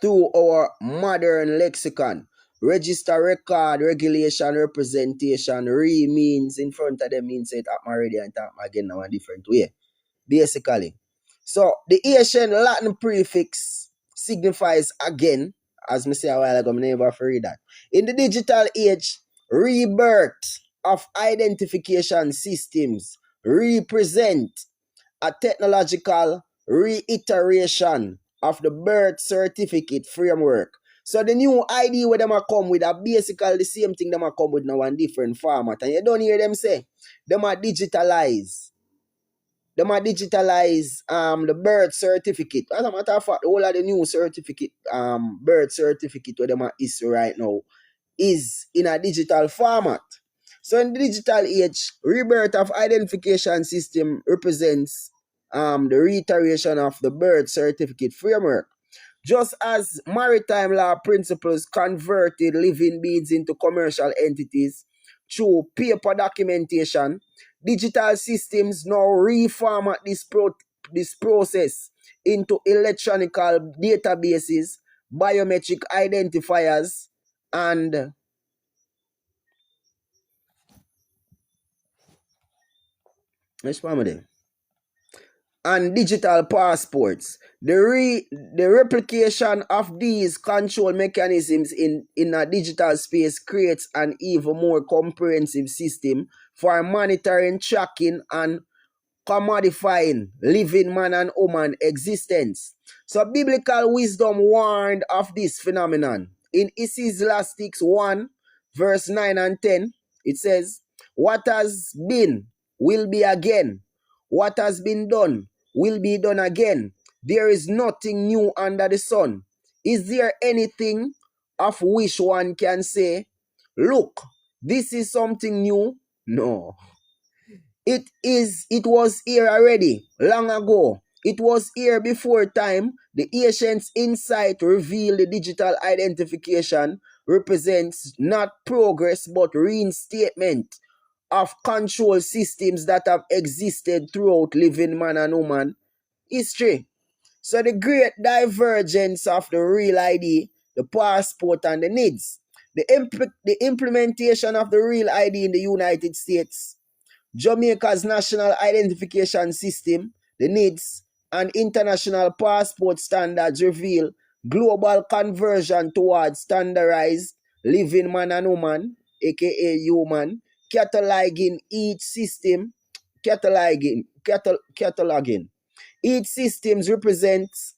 through our modern lexicon. Register, record, regulation, representation. Means in front of them means it up already and talk again now a different way. Basically. So the Asian Latin prefix signifies again, as I said a while ago, I never read that. In the digital age, rebirth of identification systems represent a technological reiteration of the birth certificate framework. So the new ID where them a come with are basically the same thing them a come with now in different format. And you don't hear them say, them a digitalize. Them a digitalize the birth certificate. As a matter of fact, all of the new certificate, birth certificate where them a issue right now is in a digital format. So in the digital age, rebirth of identification system represents the reiteration of the birth certificate framework. Just as maritime law principles converted living beings into commercial entities through paper documentation, digital systems now reformat this process into electronic databases, biometric identifiers, and and digital passports. The replication of these control mechanisms in a digital space creates an even more comprehensive system for monitoring, tracking, and commodifying living man and woman existence. So biblical wisdom warned of this phenomenon. In Ecclesiastes 1, verse 9 and 10, it says, what has been will be again. What has been done will be done again. There is nothing new under the sun. Is there anything of which one can say, look, this is something new? No. It was here already, long ago. It was here before time. The ancients' insight revealed the digital identification represents not progress but reinstatement of control systems that have existed throughout living man and woman history. So the great divergence of the real ID, the passport, and the needs. The implementation of the real ID in the United States, Jamaica's national identification system, the NIDS, and international passport standards reveal global conversion towards standardized living man and woman, aka human, cataloging each system, cataloging. Each system represents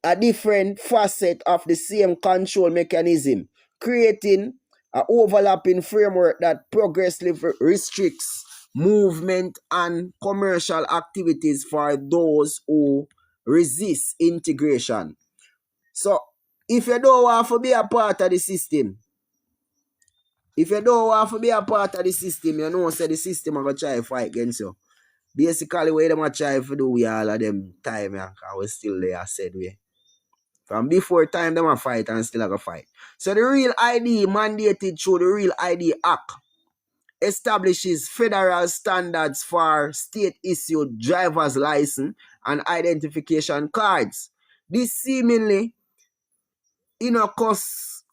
a different facet of the same control mechanism, creating an overlapping framework that progressively restricts movement and commercial activities for those who resist integration. So, if you don't want to be a part of the system, you know, say the system are going to try to fight against you. Basically, what them try to do with all of them time, yeah, I was still there, I said, we. From before time, them a fight and still a fight. So the Real ID mandated through the Real ID Act establishes federal standards for state-issued driver's license and identification cards. This seemingly innocuous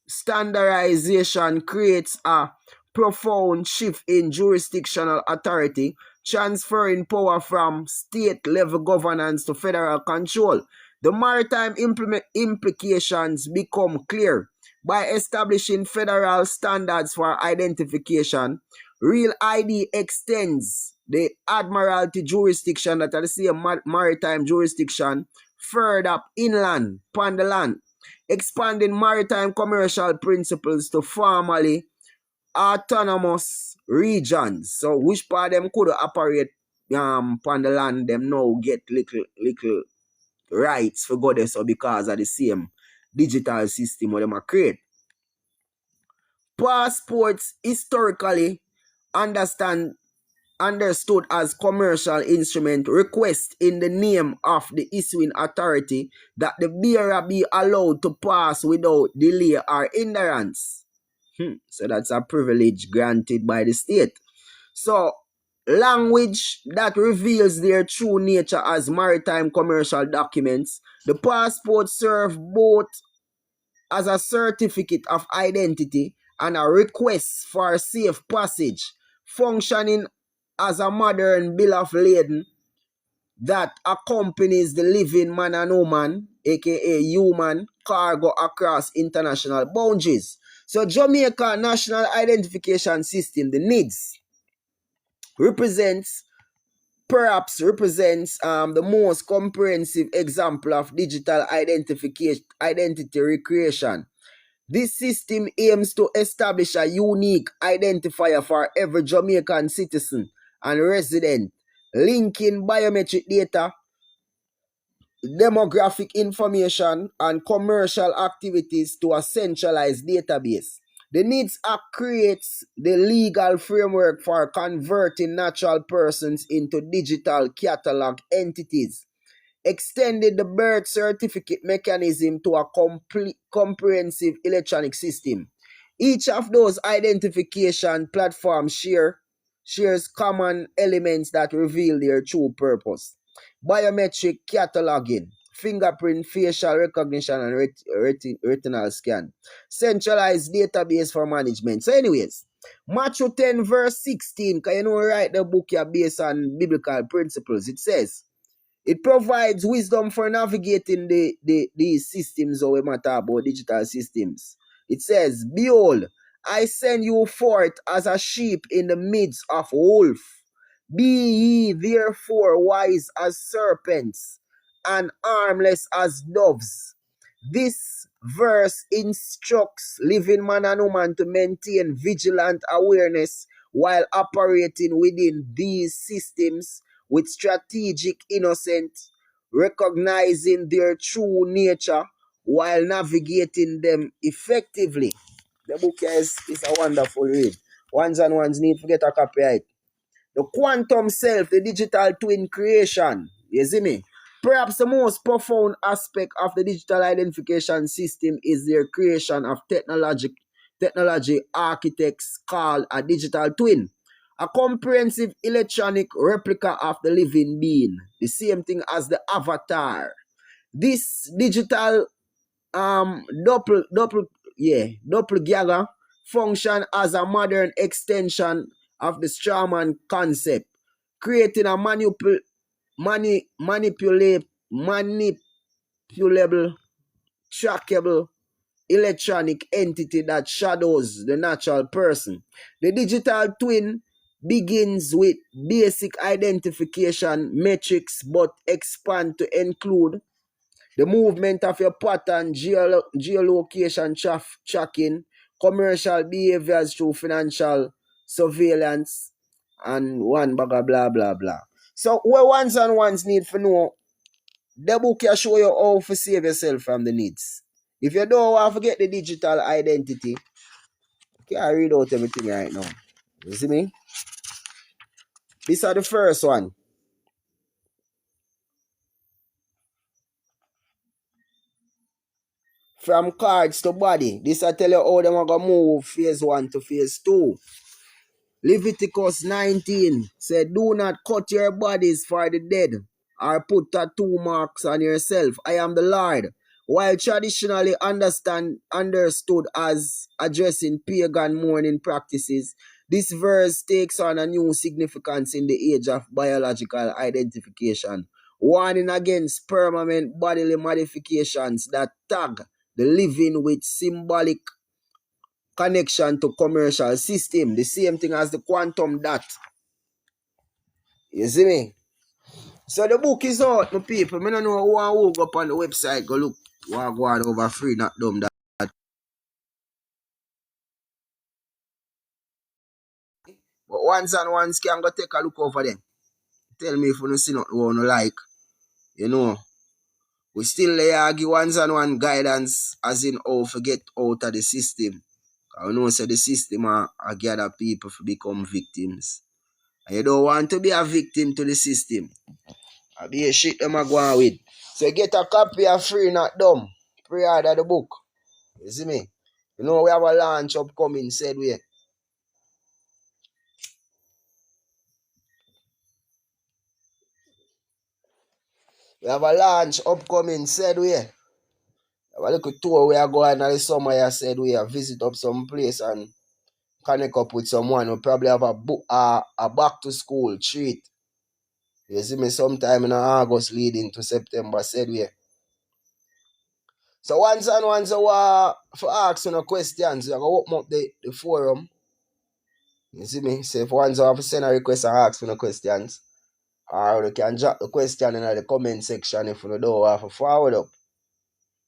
standardization creates a profound shift in jurisdictional authority, transferring power from state-level governance to federal control. The maritime implications become clear. By establishing federal standards for identification, Real ID extends the Admiralty jurisdiction, that are the same maritime jurisdiction, further up inland upon the land, expanding maritime commercial principles to formally autonomous regions. So which part them could operate upon the land, them now get little rights for go there, so because of the same digital system what them are create. Passports historically understood as commercial instrument request in the name of the issuing authority that the bearer be allowed to pass without delay or hindrance. So that's a privilege granted by the state. So language that reveals their true nature as maritime commercial documents. The passport serve both as a certificate of identity and a request for safe passage, functioning as a modern bill of lading that accompanies the living man and woman, aka human, cargo across international boundaries. So Jamaica National Identification System, the NIDS, perhaps represents the most comprehensive example of digital identity recreation. This system aims to establish a unique identifier for every Jamaican citizen and resident, linking biometric data, demographic information, and commercial activities to a centralized database. The NIDS Act creates the legal framework for converting natural persons into digital catalog entities, extended the birth certificate mechanism to a comprehensive electronic system. Each of those identification platforms shares common elements that reveal their true purpose. Biometric cataloging, fingerprint, facial recognition, and retinal scan. Centralized database for management. So anyways, Matthew 10 verse 16, because you know write the book here based on biblical principles. It says, it provides wisdom for navigating the systems, or we matter about digital systems. It says, behold, I send you forth as a sheep in the midst of wolves. Be ye therefore wise as serpents and harmless as doves. This verse instructs living man and woman to maintain vigilant awareness while operating within these systems with strategic innocence, recognizing their true nature while navigating them effectively. The book is a wonderful read. Ones and ones need to get a copy of it. The quantum self, the digital twin creation. You see me? Perhaps the most profound aspect of the digital identification system is their creation of technology architects called a digital twin. A comprehensive electronic replica of the living being. The same thing as the avatar. This digital doppelganger function as a modern extension of the strawman concept, creating a manipulable, trackable electronic entity that shadows the natural person. The digital twin begins with basic identification metrics but expand to include the movement of your pattern, geolocation tracking, commercial behaviors through financial surveillance, and one blah blah blah blah. So what ones and ones need to know The book can show you how to save yourself from the needs. If you don't want to get the digital identity, you can read out everything right now. You see me? This is the first one. From cards to body. This I tell you how them are going to move phase 1 to phase 2. Leviticus 19 said, do not cut your bodies for the dead or put tattoo marks on yourself. I am the Lord. While traditionally understood as addressing pagan mourning practices, this verse takes on a new significance in the age of biological identification, warning against permanent bodily modifications that tag the living with symbolic connection to commercial system. The same thing as the quantum dot. You see me? So the book is out, my people. I don't know who go up on the website, go look what go on over Freenotdumb. But once and once can go take a look over them. Tell me if you don't see nothing you don't like. You know. We still give once and one guidance as in how to get out of the system. I know so the system are gather people to become victims. And you don't want to be a victim to the system. I be a shit them a go on with. So get a copy of Freenotdumb. Pre-order the book. You see me? You know we have a launch upcoming, said we. We have a launch upcoming, said we. Have a little tour we are going in the summer, I said we have visit up some place and connect up with someone. We probably have a book a back to school treat. You see me sometime in August leading to September, said we. So once and once for ask no questions, we are going to open up the forum. You see me? So if once I have to send a request and ask for no questions, or you can drop the question in the comment section if you don't have to forward up.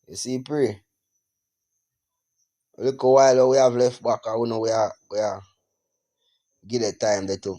You see, pray. Look a while we have left back, I know we are give the time there too.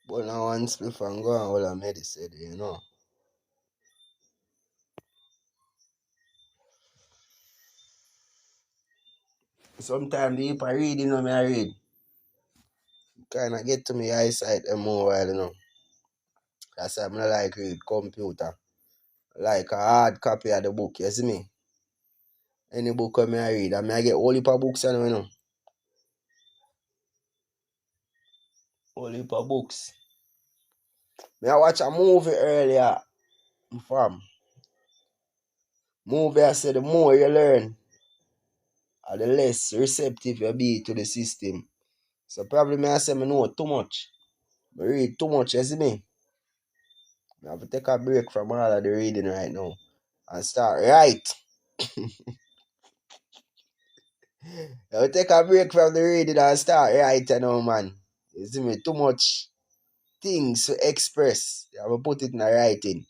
But now one spliff and go and all I made it said, you know. Sometimes the if I read, you know me I read. Kinda get to me eyesight and more while, you know. That's why I'm not like read computer. Like a hard copy of the book, you see me? Any book I read, I get all heap of books anyway, you know. All heap of books. I watch a movie earlier, fam. Movie I said the more you learn, the less receptive you be to the system. So probably I say I know too much. I read too much, you see me? I have to take a break from all of the reading right now and start write. I will take a break from the reading and start writing now, man. You see me? Too much things to express. I will put it in a writing.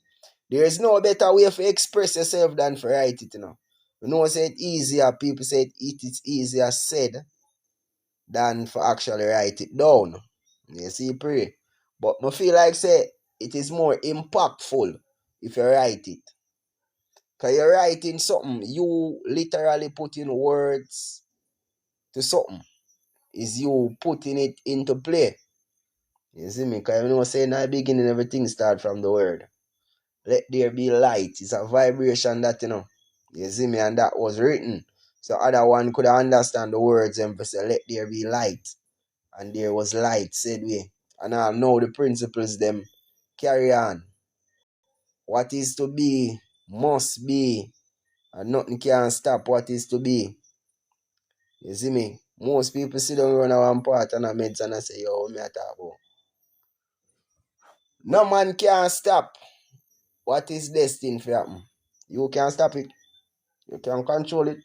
There is no better way to express yourself than to write it, you know. You know, say it easier. People say it is easier said than for actually write it down. You see, pray. But I feel like say it is more impactful if you write it. Because you're writing something, you literally putting words to something. Is you putting it into play. You see me? Because you know say in the beginning everything start from the word. Let there be light. It's a vibration that you know. You see me? And that was written. So other one could understand the words and say let there be light. And there was light, said we. And I know the principles them carry on. what is to be must be, and nothing can stop what is to be. You see me? Most people sit down run one part and a meds and I say, yo, what me a talk about? No man can stop what is destined for happen. You can stop it. You can control it.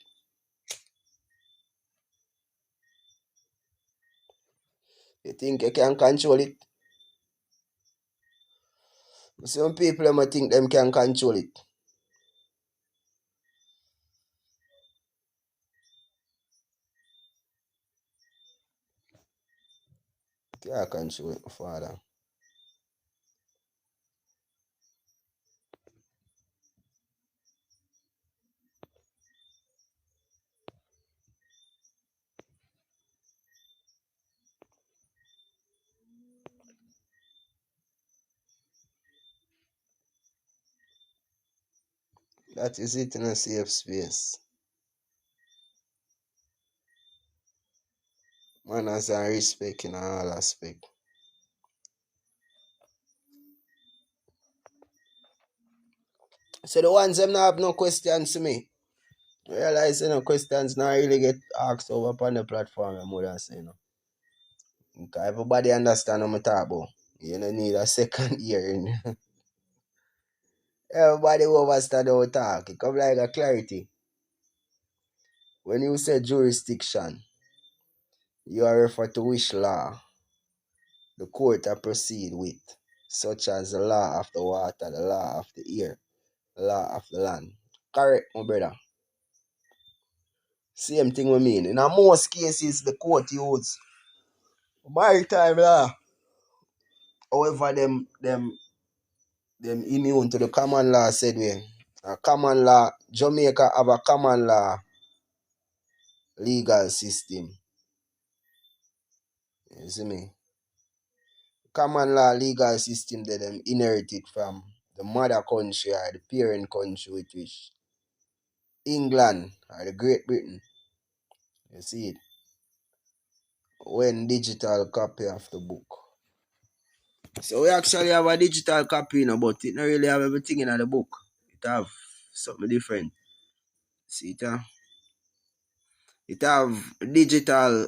You think you can control it? Some people might think them can control it. Can't control it, father. That is it in a safe space. Manners and respect in all aspect. So the ones them not have no questions to me. Realize you know questions not really get asked over upon the platform, I'm more than saying. Because everybody understand what I'm talking about. You don't need a second hearing. Everybody who understand how to talk. It come like a clarity. When you say jurisdiction, you are referred to which law the court are proceed with, such as the law of the water, the law of the air, the law of the land. Correct, my brother. Same thing we mean. In most cases, the court use maritime law. However, them immune to the common law said we. A common law, Jamaica have a common law legal system. You see me? Common law legal system that them inherited from the mother country or the parent country, which England or the Great Britain. You see it? When digital copy of the book. So we actually have a digital copy, but it don't really have everything in the book. It have something different. See it? It have digital.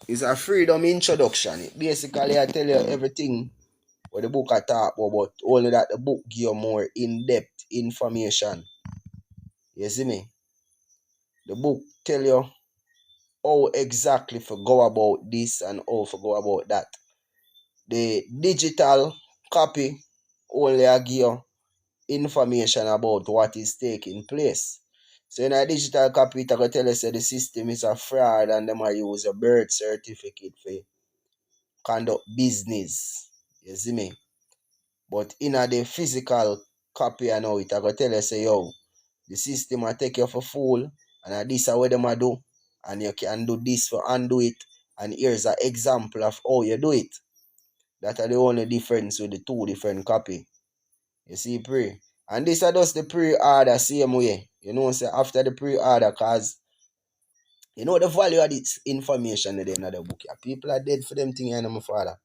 It's a freedom introduction. It basically I tell you everything what the book I talk about, but only that the book give you more in-depth information. You see me? The book tell you how exactly to go about this and how to go about that. The digital copy only give you information about what is taking place. So in a digital copy, it will tell us that the system is a fraud and them use a birth certificate for conduct business. You see me? But in a the physical copy, I know it will tell us say, yo, the system will take you for fool, and this is what them do, and you can do this for undo it, and here's an example of how you do it. That are the only difference with the two different copy. You see, pre. And this are just the pre-order same way. You know, say after the pre-order, cause you know the value of this information in the book. Yeah. People are dead for them thing, and my father.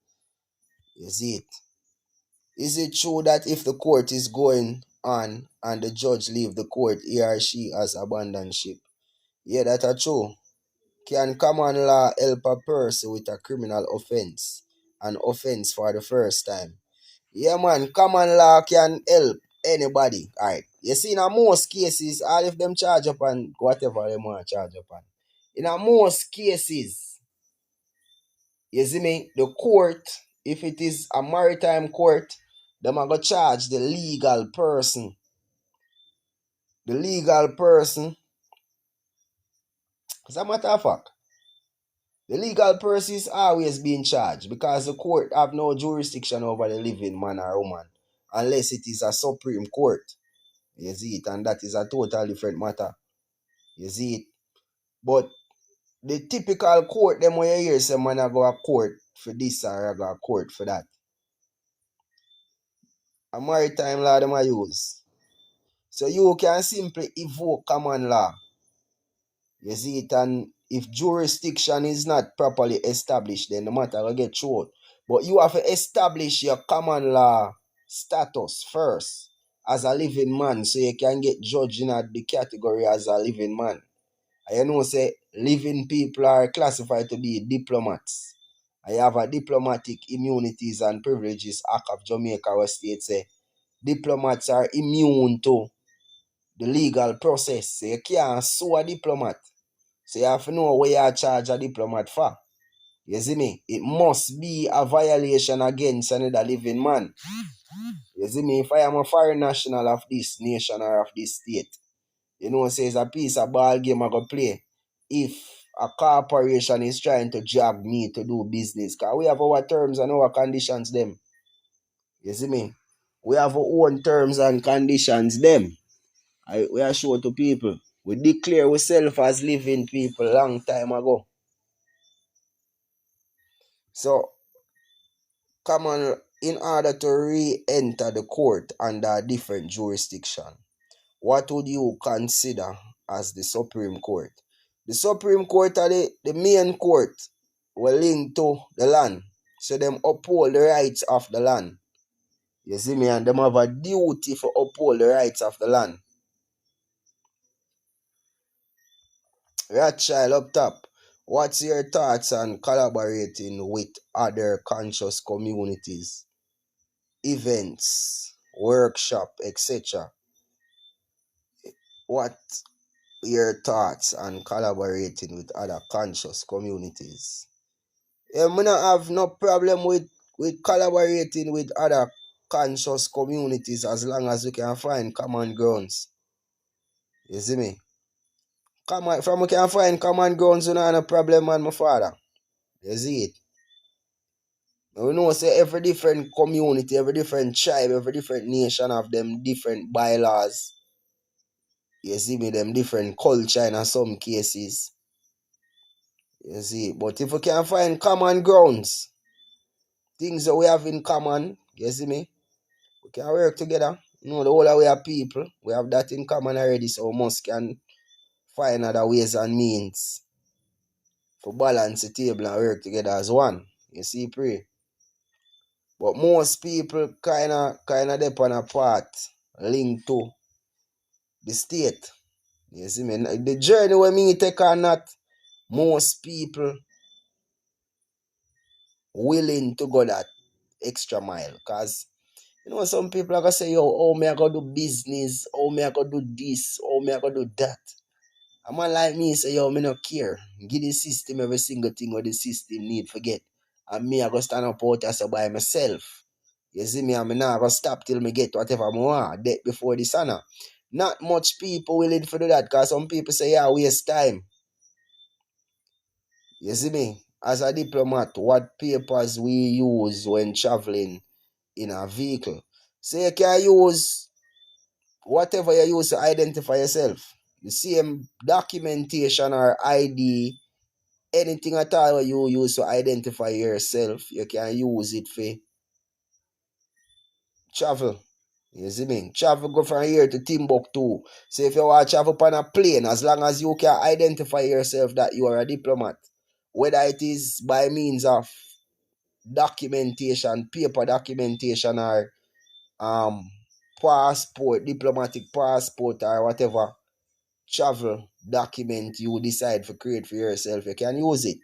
You see it. Is it true that if the court is going on and the judge leave the court, he or she has abandoned ship? Yeah, that's true. Can common law help a person with a criminal offense? An offense for the first time? Yeah, man, common law can help anybody. Alright. You see, in most cases, all if them charge up and whatever they want to charge up on. In most cases, you see me, the court, if it is a maritime court, them are going to charge the legal person. The legal person, as a matter of fact, the legal person is always being charged because the court have no jurisdiction over the living man or woman unless it is a Supreme Court. You see it, and that is a total different matter. You see it. But the typical court, them where you hear some man go a court for this or I go a court for that. A maritime law them I use. So you can simply evoke common law. You see it, and if jurisdiction is not properly established, then the matter will get thrown. But you have to establish your common law status first as a living man so you can get judged in the category as a living man. And you know, say living people are classified to be diplomats. I have a diplomatic immunities and privileges Act of Jamaica where state say diplomats are immune to the legal process. So you can't sue a diplomat. So you have to know where you charge a diplomat for. You see me? It must be a violation against another living man. You see me? If I am a foreign national of this nation or of this state, you know, says a piece of ball game I go play. If a corporation is trying to drag me to do business, because we have our terms and our conditions them. You see me? We have our own terms and conditions them. We are show to people. We declare ourselves as living people long time ago. So come on, in order to re-enter the court under a different jurisdiction, what would you consider as the Supreme Court? The Supreme Court are the main court will link to the land. So them uphold the rights of the land. You see me? And them have a duty for uphold the rights of the land. Rothschild up top. What's your thoughts on collaborating with other conscious communities, events, workshop, etc.? What your thoughts on collaborating with other conscious communities? Yeah, I don't have no problem with collaborating with other conscious communities as long as we can find common grounds. You see me? From we can find common grounds, we don't have no problem, man, my father. You see it? We know say every different community, every different tribe, every different nation have them different bylaws. You see me, them different culture in some cases. You see, but if we can find common grounds, things that we have in common, you see me, we can work together. You know, the whole of we are people, we have that in common already, so we must can find other ways and means for balance the table and work together as one. You see, pray. But most people kinda dep on a path linked to the state. You see me? The journey we me take or not, most people willing to go that extra mile. Cause you know some people are gonna say, yo, oh me I go do business, oh me I go do this, oh me I go do that. A man like me say, yo, me no care. Give the system every single thing what the system need forget. And me I go stand up out there so by myself. You see me, I'm not gonna stop till me get whatever I want. That before the sun. Not much people willing to do that because some people say, yeah, waste time. You see me? As a diplomat, what papers we use when traveling in a vehicle? So you can use whatever you use to identify yourself. The same documentation or ID, anything at all you use to identify yourself, you can use it for travel. You see me? Travel go from here to Timbuktu. So if you want to travel on a plane, as long as you can identify yourself that you are a diplomat, whether it is by means of documentation, paper documentation, or um passport, diplomatic passport, or whatever travel document you decide to create for yourself, you can use it.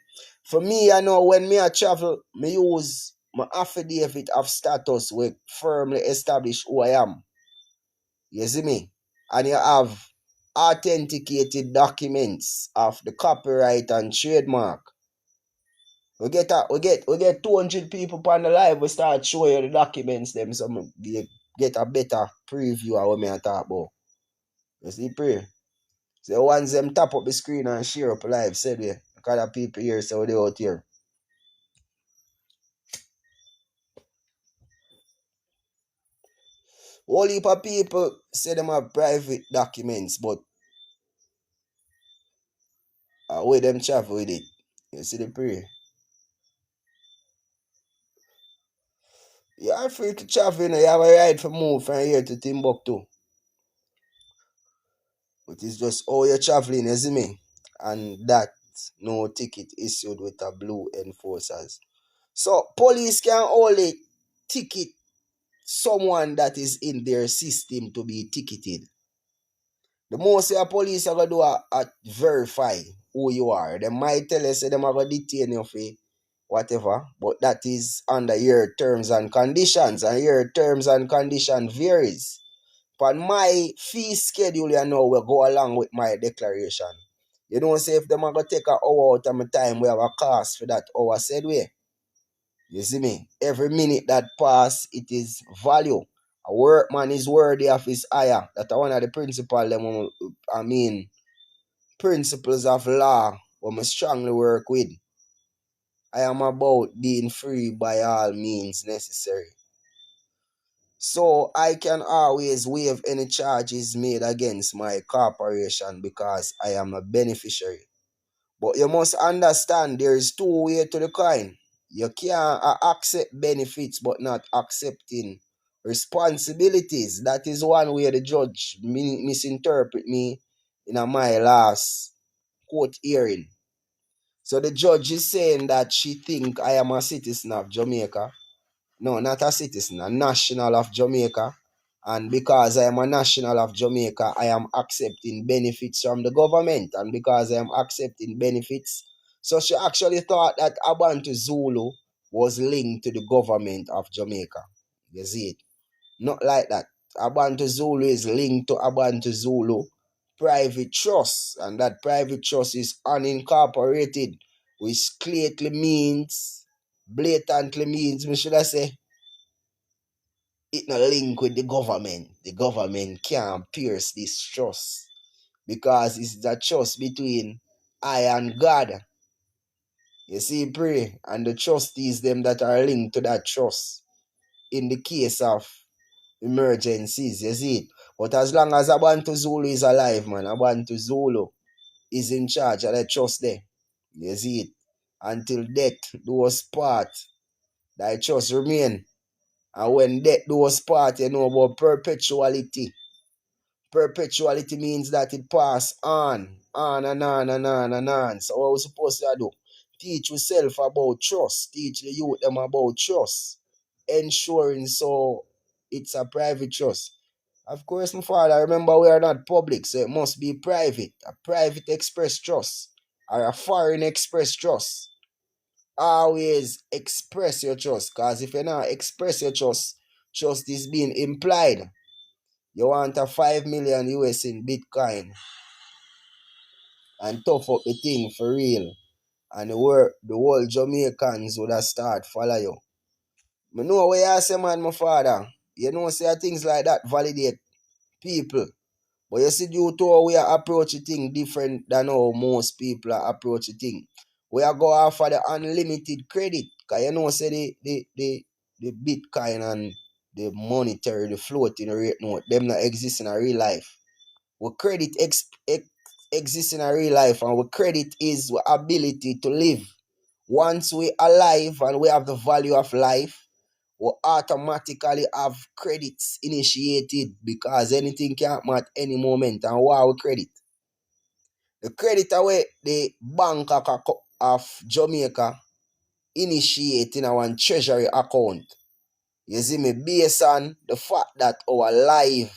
For me, I know when me I travel, me use my affidavit of status with firmly establish who I am. You see me? And you have authenticated documents of the copyright and trademark. We get 200 people on the live. We start showing you the documents them, so you get a better preview of what me I talk about. You see, pray. So once them tap up the screen and share up live, said we, because the people here, so they out here. Whole heap of people say them have private documents, but where them travel with it. You see the prayer. You are free to travel, you know, you have a right to move from here to Timbuktu. It is just how you're traveling, you see me? And that no ticket issued with a blue enforcers. So police can only ticket someone that is in their system to be ticketed. The most a police are gonna do a verify who you are. They might tell you say them are gonna detain you for whatever, but that is under your terms and conditions, and your terms and condition varies. But my fee schedule, you know, will go along with my declaration. You don't say if them are gonna take an hour out of my time, we have a cost for that hour said way. You see me? Every minute that pass, it is value. A workman is worthy of his hire. That's one of the principles, principles of law, what I strongly work with. I am about being free by all means necessary. So I can always waive any charges made against my corporation because I am a beneficiary. But you must understand there is two ways to the coin. You can accept benefits but not accepting responsibilities. That is one way the judge misinterpret me in my last court hearing. So the judge is saying that she think I am a citizen of Jamaica. No, not a citizen, a national of Jamaica. And because I am a national of Jamaica, I am accepting benefits from the government. And because I am accepting benefits, so she actually thought that Abantu Zulu was linked to the government of Jamaica. You see it? Not like that. Abantu Zulu is linked to Abantu Zulu private trust. And that private trust is unincorporated, which blatantly means, me should I say, it no link with the government. The government can't pierce this trust because it's the trust between I and God. You see, pray, and the trustees them that are linked to that trust in the case of emergencies. You see it. But as long as Abantu Zulu is alive, man, Abantu Zulu is in charge of the trust there. You see it. Until death do us part, thy trust remain. And when death do us part, you know about perpetuality. Perpetuality means that it pass on and on and on and on. So what we supposed to do? Teach yourself about trust. Teach the youth them about trust. Ensuring so it's a private trust. Of course, my father, remember we are not public, so it must be private. A private express trust or a foreign express trust. Always express your trust, because if you not express your trust is being implied. You want a 5 million US in Bitcoin and tough up the thing for real. And the whole Jamaicans would have start follow you. I know what you say, man, my father. You know, say things like that validate people. But you see, due to how we are approaching things different than how most people are approaching things. We are go after the unlimited credit. Because you know, say the Bitcoin and the monetary, the floating rate note, them not exist in a real life. What credit exists in a real life, and what credit is our ability to live. Once we are alive and we have the value of life, we automatically have credits initiated because anything can happen at any moment. And why we credit? The credit away the Bank of Jamaica initiating our treasury account. You see me, based on the fact that our live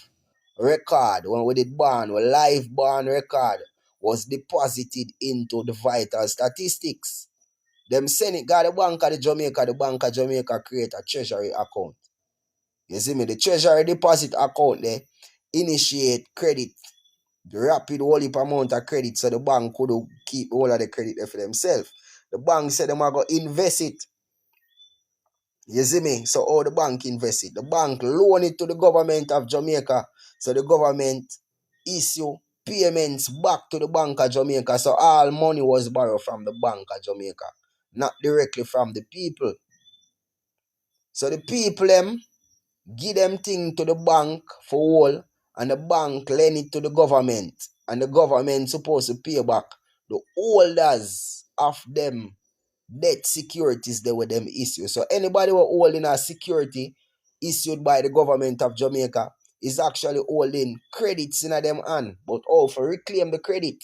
record, when we did born, our live born record was deposited into the vital statistics. Them send it, got the Bank of Jamaica create a treasury account. You see me, the treasury deposit account there initiate credit, the rapid whole heap amount of credit, so the bank could keep all of the credit there for themselves. The bank said them are going to invest it. You see me? So how the bank invest it? The bank loan it to the government of Jamaica. So the government issue payments back to the Bank of Jamaica. So all money was borrowed from the Bank of Jamaica, not directly from the people. So the people them give them thing to the bank for all, and the bank lend it to the government. And the government supposed to pay back the holders of them debt securities they were them issue. So anybody who holding a security issued by the government of Jamaica is actually holding credits in them hand. But for reclaim the credit,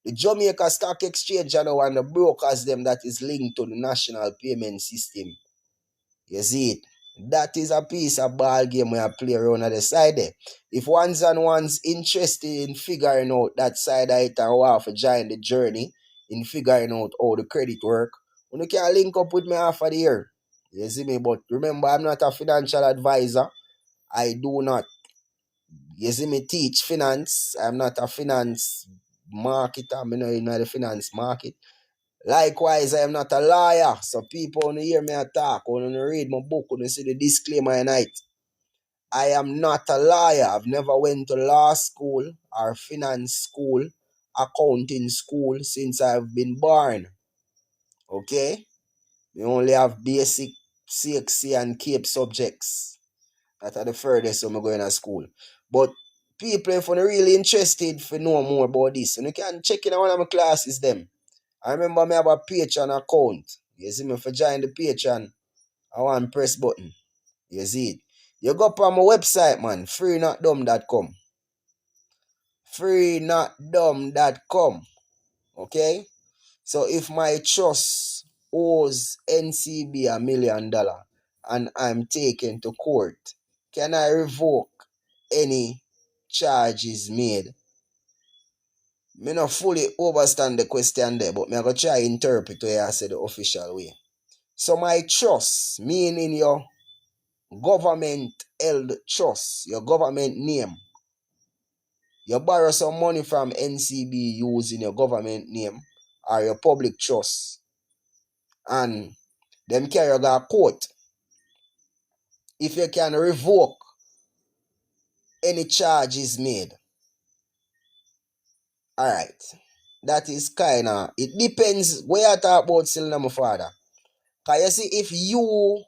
The Jamaica Stock Exchange and the brokers them that is linked to the national payment system. You see it? That is a piece of ball game where I play around on the side there. If one's interested in figuring out that side of it and want to join the journey in figuring out how the credit work, you can link up with me half of the year. You see me? But remember, I'm not a financial advisor. I do not, you see me, teach finance. I'm not a finance marketer. I'm not in the finance market. Likewise, I am not a lawyer. So people want to hear me talk, want to read my book, want to see the disclaimer tonight. I am not a lawyer. I've never went to law school or finance school, accounting school since I've been born. Okay? We only have basic CXC and CAPE subjects. That are the furthest I'm going to school. But people, if you're really interested to know more about this, and you can check in one of my classes them. I remember me have a Patreon account. You see me, if you join the Patreon, I want to press button. You see it. You go up on my website, man, freenotdumb.com. Freenotdumb.com. Okay? So if my trust owes NCB $1 million and I'm taken to court, can I revoke any charges made? Me not fully understand the question there, but me go try interpret where I say the official way. So my trust, meaning your government held trust, your government name. You borrow some money from NCB using your government name or your public trust. And them carry you go to court. If you can revoke any charges made. Alright. That is kinda, it depends where you talk about still my father. Because you see, if you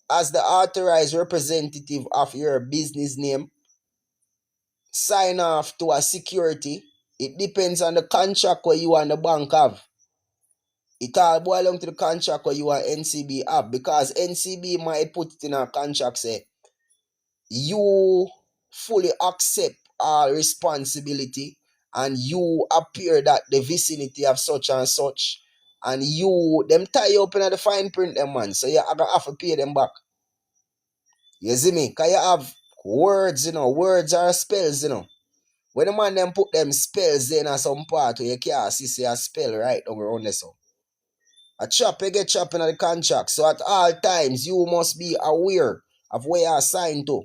as the authorized representative of your business name sign off to a security, it depends on the contract where you and the bank have. It all boils down to the contract where you and NCB have, because NCB might put it in a contract say you fully accept all responsibility and you appear that the vicinity of such and such, and you them tie you up in the fine print them, man, so you have to pay them back. You see me? Because you have words, words are spells, When the man them put them spells in some part where you can't see a spell right down around there, so. A chop, you get chopped in the contract. So at all times, you must be aware of where you are signed to.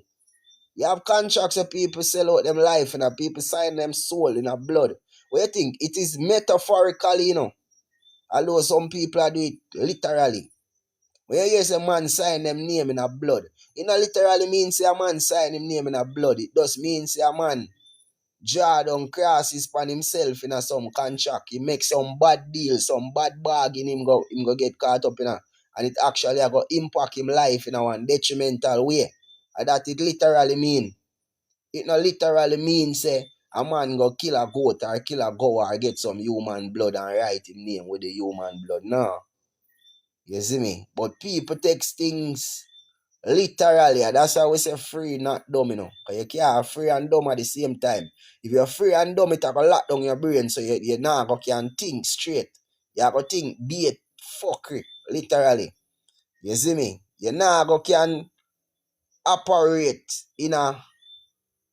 You have contracts where people sell out them life and people sign them soul in a blood. What you think? It is metaphorically, Although some people do it literally. When you hear a man sign them name in a blood, it not literally means a man sign him name in a blood. It just means a man draw down crosses upon himself in some contract. He make some bad deal, some bad bargain, him go get caught up in and it actually go impact him life in a one detrimental way. And that it literally mean. It not literally mean say a man go kill a goat or kill a goat or get some human blood and write him name with the human blood. No. You see me? But people take things literally, and that's why we say free, not dumb, Because you can't free and dumb at the same time. If you're free and dumb, it will lock down your brain, so you now can think straight. You have to think, be it fuckery, literally. You see me? You now can operate in a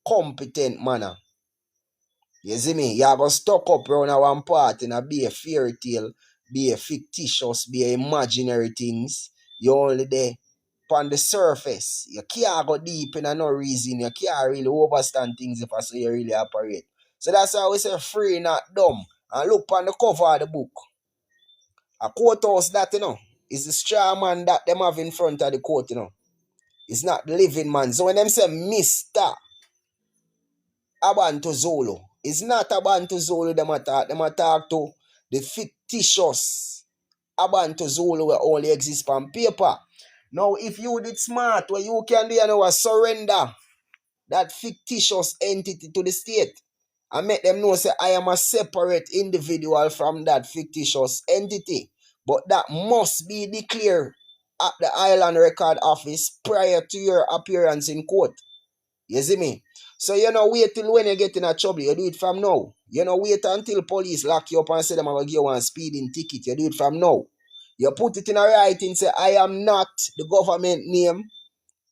competent manner. You see me? You have to stuck up around one part and be a fairy tale, be a fictitious, be a imaginary things. You only there on the surface. You can't go deep in no reason. You can't really overstand things if I say you really operate. So that's why we say free, not dumb. And look on the cover of the book. A courthouse that, is the straw man that them have in front of the court, It's not the living man. So when them say Mr. Abantu Zulu, it's not Abantu Zulu them attack to the fictitious Abantu Zulu will only exist on paper. Now, if you did smart, what you can do, surrender that fictitious entity to the state and make them know, say, I am a separate individual from that fictitious entity. But that must be declared at the Island Record Office prior to your appearance in court. You see me? So you know wait till when you get in a trouble, you do it from now. You know wait until police lock you up and say them I'm gonna give you one speeding ticket, you do it from now. You put it in a writing, say I am not the government name.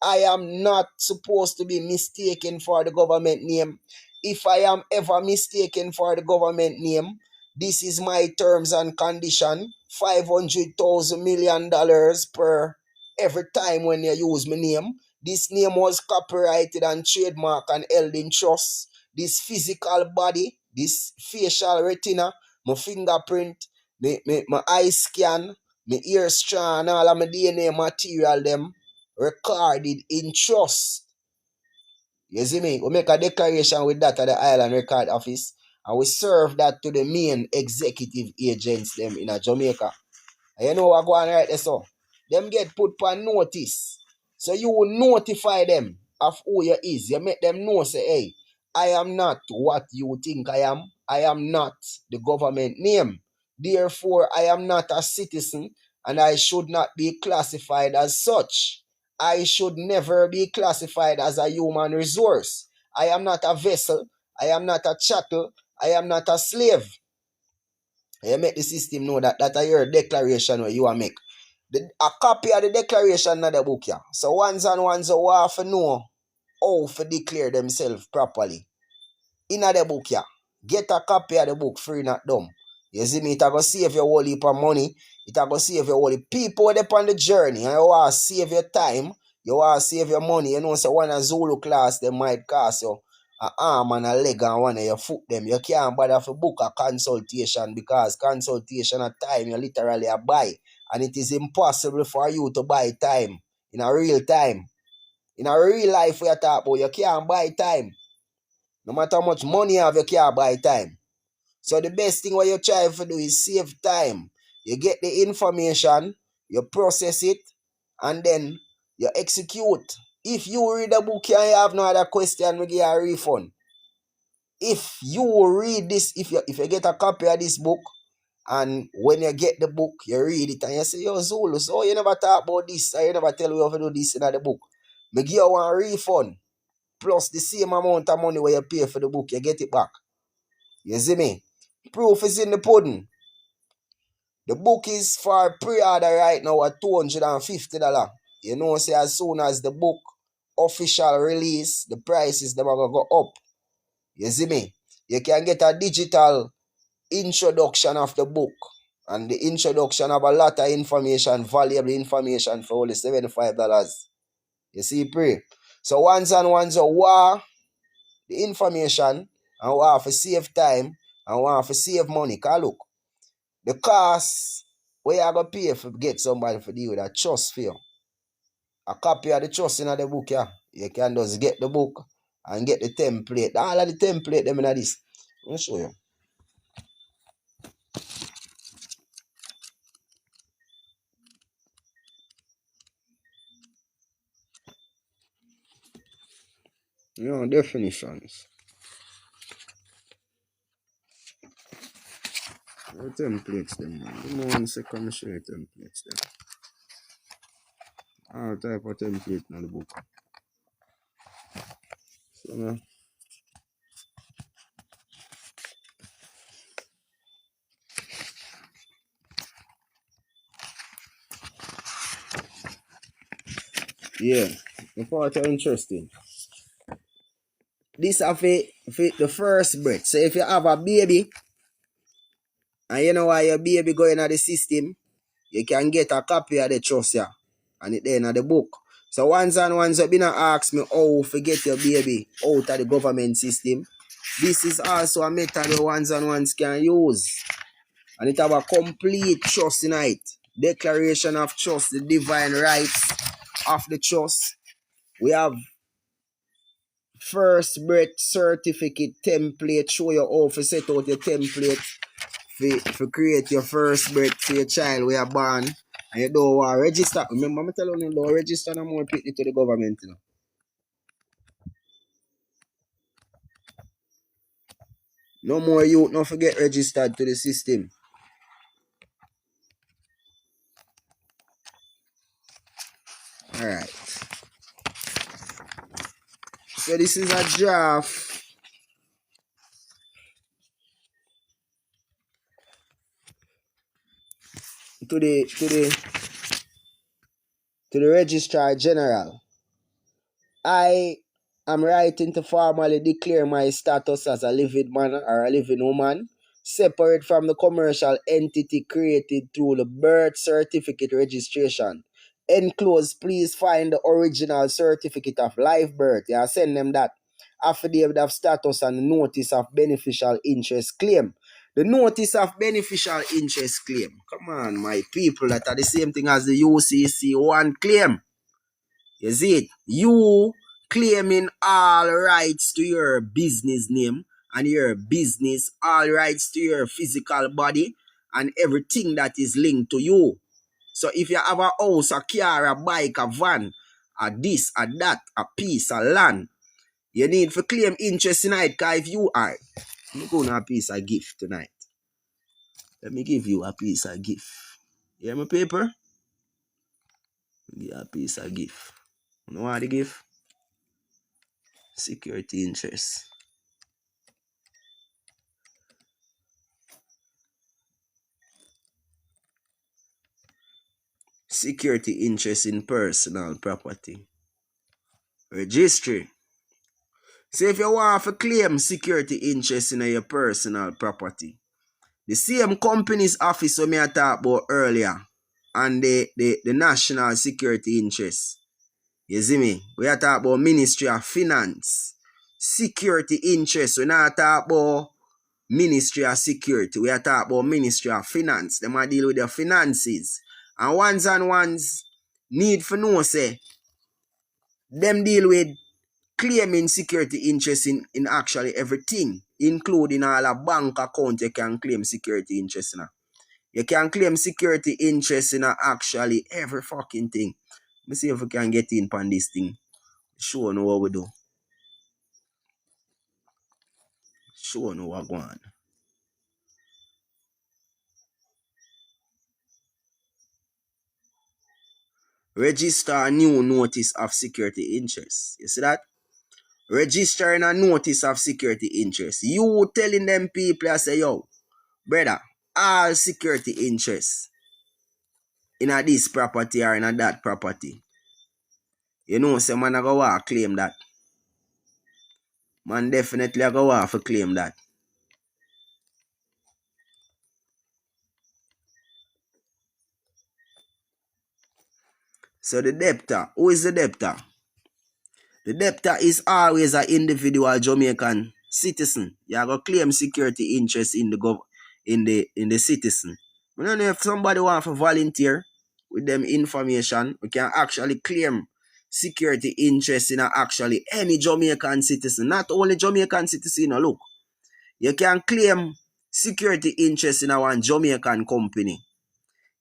I am not supposed to be mistaken for the government name. If I am ever mistaken for the government name, this is my terms and condition. $500,000 per every time when you use my name. This name was copyrighted and trademarked and held in trust. This physical body, this facial retina, my fingerprint, my eye scan, my ear strand, all of my DNA material them recorded in trust. You see me? We make a declaration with that at the Island Record Office and we serve that to the main executive agents them in Jamaica. And you know what go on right there, so? Them get put on notice. So you will notify them of who you is. You make them know, say, hey, I am not what you think I am. I am not the government name. Therefore, I am not a citizen and I should not be classified as such. I should never be classified as a human resource. I am not a vessel. I am not a chattel. I am not a slave. You make the system know that that is your declaration where you are make. A copy of the declaration in the book, yeah. So ones and ones who have to know how to declare themselves properly. In the book, yeah. Get a copy of the book, Freenotdumb. You see me, it will save your whole heap of money. It will save your whole heap. People upon the journey, and you want to save your time, you want to save your money. You know, so one of Zulu class, they might cost you an arm and a leg and one of your foot them. You can't bother to book a consultation because consultation at time you literally a buy. And it is impossible for you to buy time in a real time. In a real life we are talking about, you can't buy time. No matter how much money you have, you can't buy time. So the best thing what you try to do is save time. You get the information, you process it, and then you execute. If you read a book and you have no other question, we give you a refund. If you read this, if you get a copy of this book, and when you get the book, you read it and you say, yo, Zulu, so you never talk about this, or you never tell me how to do this in the book. Me give you one refund, plus the same amount of money where you pay for the book, you get it back. You see me? Proof is in the pudding. The book is for pre-order right now at $250. You know, say as soon as the book official release, the prices them are going to go up. You see me? You can get a digital introduction of the book. And the introduction of a lot of information, valuable information for only $75. You see, pray. So once and once a war, the information, and we have to save time, and we have to save money. Because look, the cost where you are going to pay for get somebody for deal with a trust for you. A copy of the trust in the book, yeah. You can just get the book and get the template. All of the template them in this. Let me show you. You know, definitions. The templates them. Give me 1 second to show you templates them. All type of template in the book. So, yeah, the part are interesting. This is the first breath. So if you have a baby and you know why your baby going in the system, you can get a copy of the trust, yeah, and it there in the book. So once and once you been ask me how to get your baby out of the government system, this is also a method the ones and ones can use. And it have a complete trust in it. Declaration of trust, the divine rights of the trust. We have first breath certificate template, show you how to set out your template for create your first breath for your child when you're born. And you don't want to register. Remember, I'm telling you, don't register no more people to the government. You know? No more youth, don't forget registered to the system. Alright. So this is a draft to the Registrar General. I am writing to formally declare my status as a living man or a living woman, separate from the commercial entity created through the birth certificate registration. Enclosed, please find the original certificate of live birth. Yeah, send them that. Affidavit of status and notice of beneficial interest claim. The notice of beneficial interest claim. Come on, my people, that are the same thing as the UCC1 claim. You see it? You claiming all rights to your business name and your business, all rights to your physical body and everything that is linked to you. So if you have a house, a car, a bike, a van, a this, a that, a piece of land, you need to claim interest tonight, because if you are, I'm going to a piece of gift tonight. Let me give you a piece of gift. You hear my paper? Give you a piece of gift. You know what the gift? Security interest. Security interest in personal property. Registry. So if you want to claim security interest in your personal property, the same company's office we I talked about earlier and the national security interest. You see me? We are talking about Ministry of Finance. Security interest. We not talk about Ministry of Security. We are talking about Ministry of Finance. They might deal with their finances. And ones need for know say them deal with claiming security interest in actually everything, including all a bank account you can claim security interest in. You can claim security interest in actually every fucking thing. Let me see if we can get in on this thing. Sure know what we do. Sure know what go on. Register a new notice of security interest. You see that? Registering a notice of security interest. You telling them people, I say, yo, brother, all security interests in a this property or in a that property. You know, say man I go want to claim that. Man definitely I go want to claim that. So the debtor, who is the debtor? The debtor is always an individual Jamaican citizen. You have to claim security interest in the citizen. I don't know if somebody want to volunteer with them information, we can actually claim security interest in actually any Jamaican citizen. Not only Jamaican citizen, look. You can claim security interest in one Jamaican company.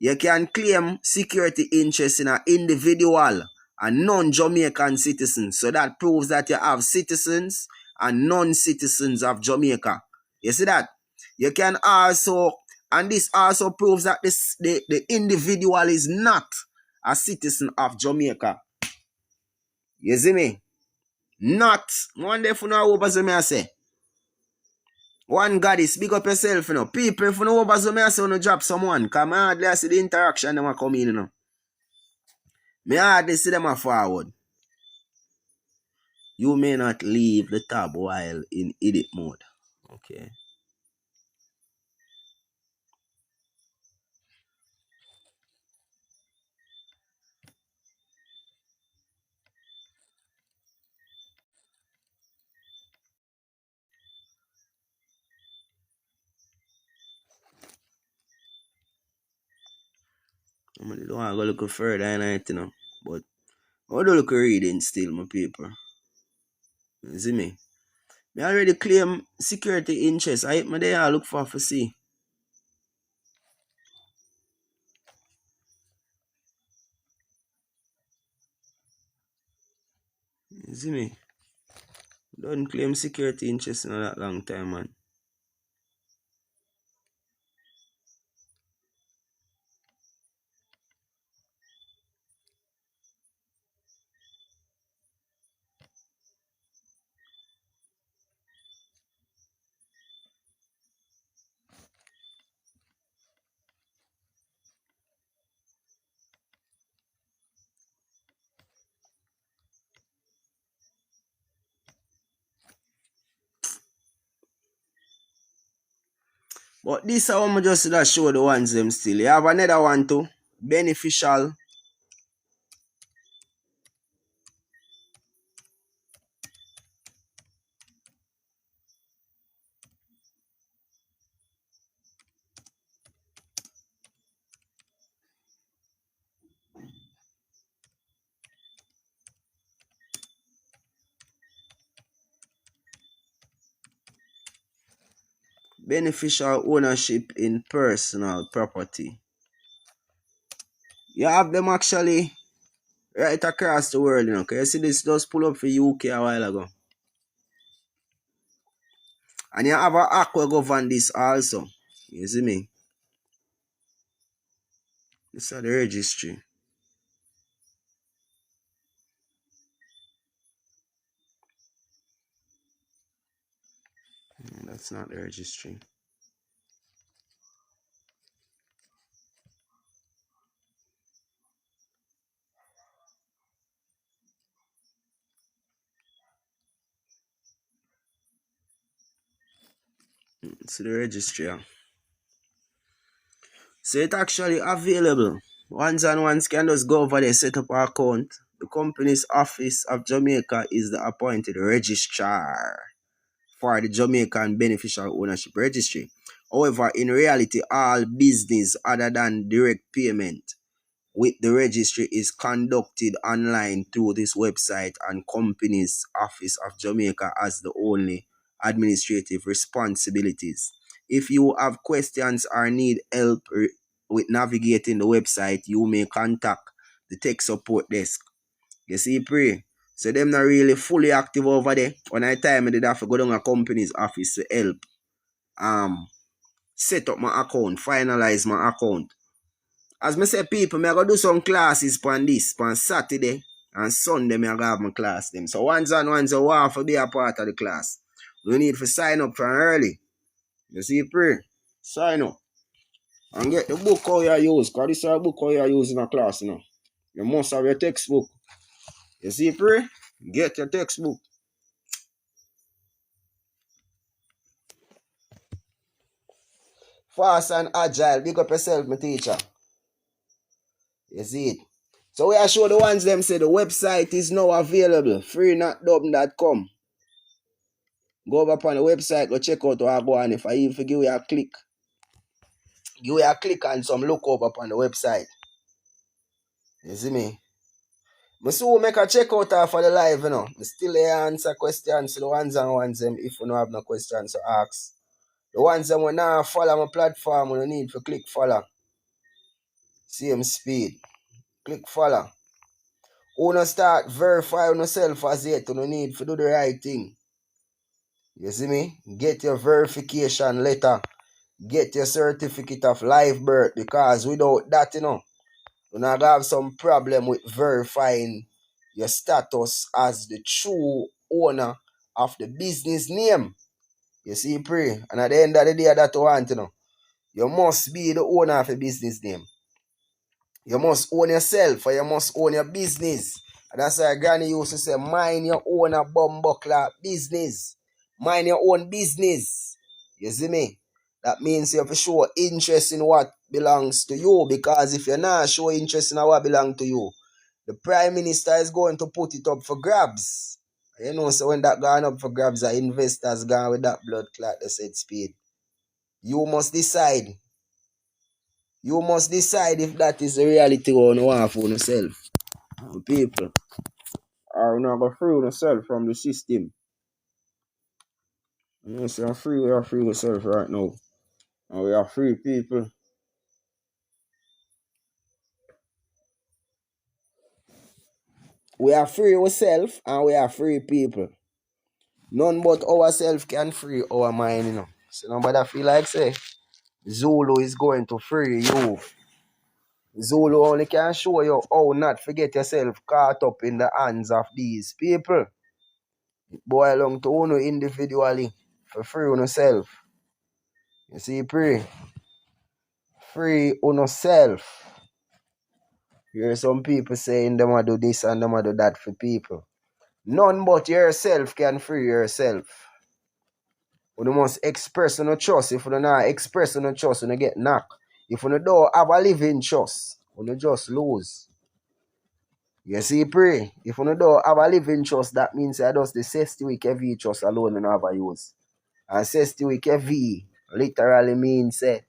You can claim security interest in an individual and non-Jamaican citizen. So that proves that you have citizens and non-citizens of Jamaica. You see that? You can also, and this also proves that the individual is not a citizen of Jamaica. You see me? Not. One day for now, what I say? One goddess, big up yourself, you know. People, if you know what I say, you drop someone. Come hardly I see the interaction them come in, you know. Me hardly see them forward. You may not leave the tab while in edit mode. Okay. I don't want to go look further and anything, you know. But I do look reading still, my people. You see me? Me already claim security interest. I hit my day I look for see. You see me? Don't claim security interest in that long time, man. But this one just show the ones them still. You have another one too. Beneficial. Beneficial ownership in personal property. You have them actually right across the world, you know. Can you see this just pull up for UK a while ago? And you have an act will govern this also. You see me? This is the registry. That's not the registry. It's the registry. So it's actually available. Ones and ones can just go over there, set up an account. The company's office of Jamaica is the appointed registrar for the Jamaican Beneficial Ownership Registry. However, in reality, all business other than direct payment with the registry is conducted online through this website, and company's office of Jamaica as the only administrative responsibilities. If you have questions or need help with navigating the website, you may contact the tech support desk. You see, pray. So them not really fully active over there. When I time I did have to go down a company's office to help set up my account, finalize my account. As me say, people, me go do some classes on this, on Saturday and Sunday, me go have my class them. So ones and ones you want to be a part of the class, you need to sign up from early. You see, pray. Sign up. And get the book how you use, because this is a book how you use in a class, you know. You must have your textbook. You see, pray? Get your textbook. Fast and agile. Big up yourself, my teacher. You see it? So we are show the ones them say the website is now available. Freenotdumb.com. Go over upon the website, go check out what I go on. If I even give you a click, give you a click and some look over upon the website. You see me? I soon make a check out for the live, you know. I still here answer questions to the ones and ones them if you don't have no questions to ask. The ones them when now follow my platform, you need to click follow. Same speed. Click follow. Wanna start verify yourself as yet, you need to do the right thing. You see me? Get your verification letter. Get your certificate of live birth, because without that, you know, you're not gonna have some problem with verifying your status as the true owner of the business name. You see, pray. And at the end of the day, that you want, you know, you must be the owner of a business name. You must own yourself, or you must own your business. And that's why Granny used to say, mind your own a bumbuckler business. Mind your own business. You see me? That means you have to show interest in what belongs to you. Because if you're not show interest in what belongs to you, the Prime Minister is going to put it up for grabs. You know, so when that gone up for grabs, the investors gone with that blood clot, they said speed. You must decide. You must decide if that is the reality or you want for yourself. People are not going to free yourself from the system. You say we are free yourself right now. And we are free people. We are free ourselves and we are free people. None but ourselves can free our mind, you know. So nobody feel like say Zulu is going to free you. Zulu only can show you how not forget yourself caught up in the hands of these people. It belongs to you individually for free on yourself. You see, pray. Free on yourself. You hear some people saying them a do this and them a do that for people. None but yourself can free yourself. You must express no trust. If you not express no trust, you get knocked. If you don't have a living trust, you just lose. You see, pray. If you don't have a living trust, that means that just the 60 week heavy trust alone you never use. And 60 week heavy literally means it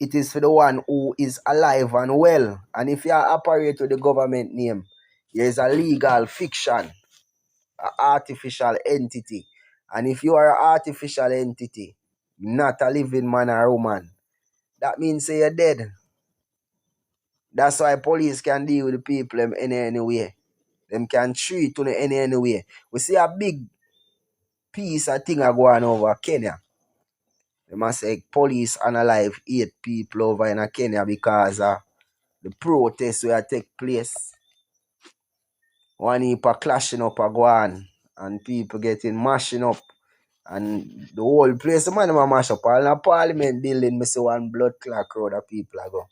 is for the one who is alive and well. And if you operate with the government name, there is a legal fiction, an artificial entity. And if you are an artificial entity, not a living man or woman, that means you're dead. That's why police can deal with the people in any way. Them can treat you in any way. We see a big piece of thing going over Kenya. They must say police unalive 8 people over in Kenya because the protests will take place. One heap of clashing up a go on and people getting mashing up. And the whole place, the man mash up. All in a parliament building, me see one blood clot crowd of people go.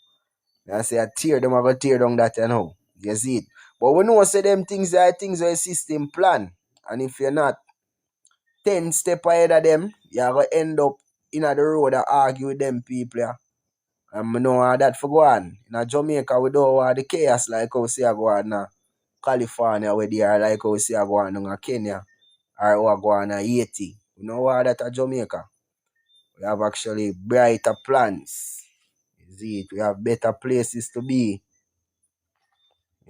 I say I tear them, I go tear down that you know. You see it. But we know say them things are things where system plan. And if you're not 10 step ahead of them, you're going to end up in the road and argue with them people. Yeah. And I know how that for go on. In Jamaica, we don't want the chaos like how we see go on in California, where they are like how we see go on in Kenya, or how go on in Haiti. We know how that at Jamaica. We have actually brighter plans. You see it? We have better places to be.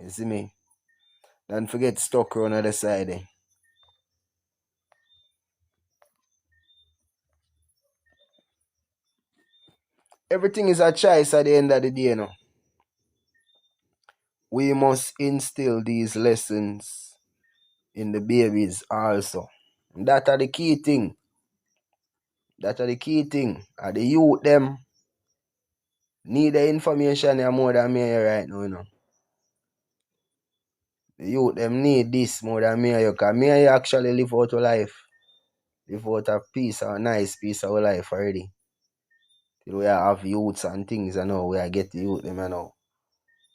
You see me? Don't forget stuck around the other side. Eh? Everything is a choice at the end of the day, you know. We must instill these lessons in the babies also. And that are the key thing. That are the key thing. And the youth them need the information more than me right now, you know. The youth them need this more than me, because me actually live out a life. Live out a piece, a nice piece of life already. Till we have youths and things, you know, we get the youth them, you know.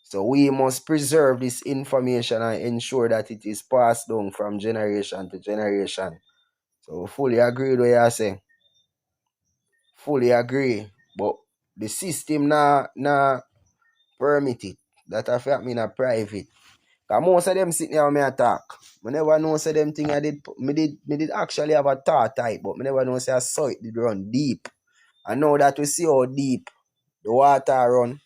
So we must preserve this information and ensure that it is passed down from generation to generation. So fully agree with what you say. Fully agree. But the system na permit it. That affect me not private. Cause most of them sitting here and me attack. I never know say them thing I did me did actually have a thought type, but I never know say I saw it did run deep. And now that we see how deep the water run,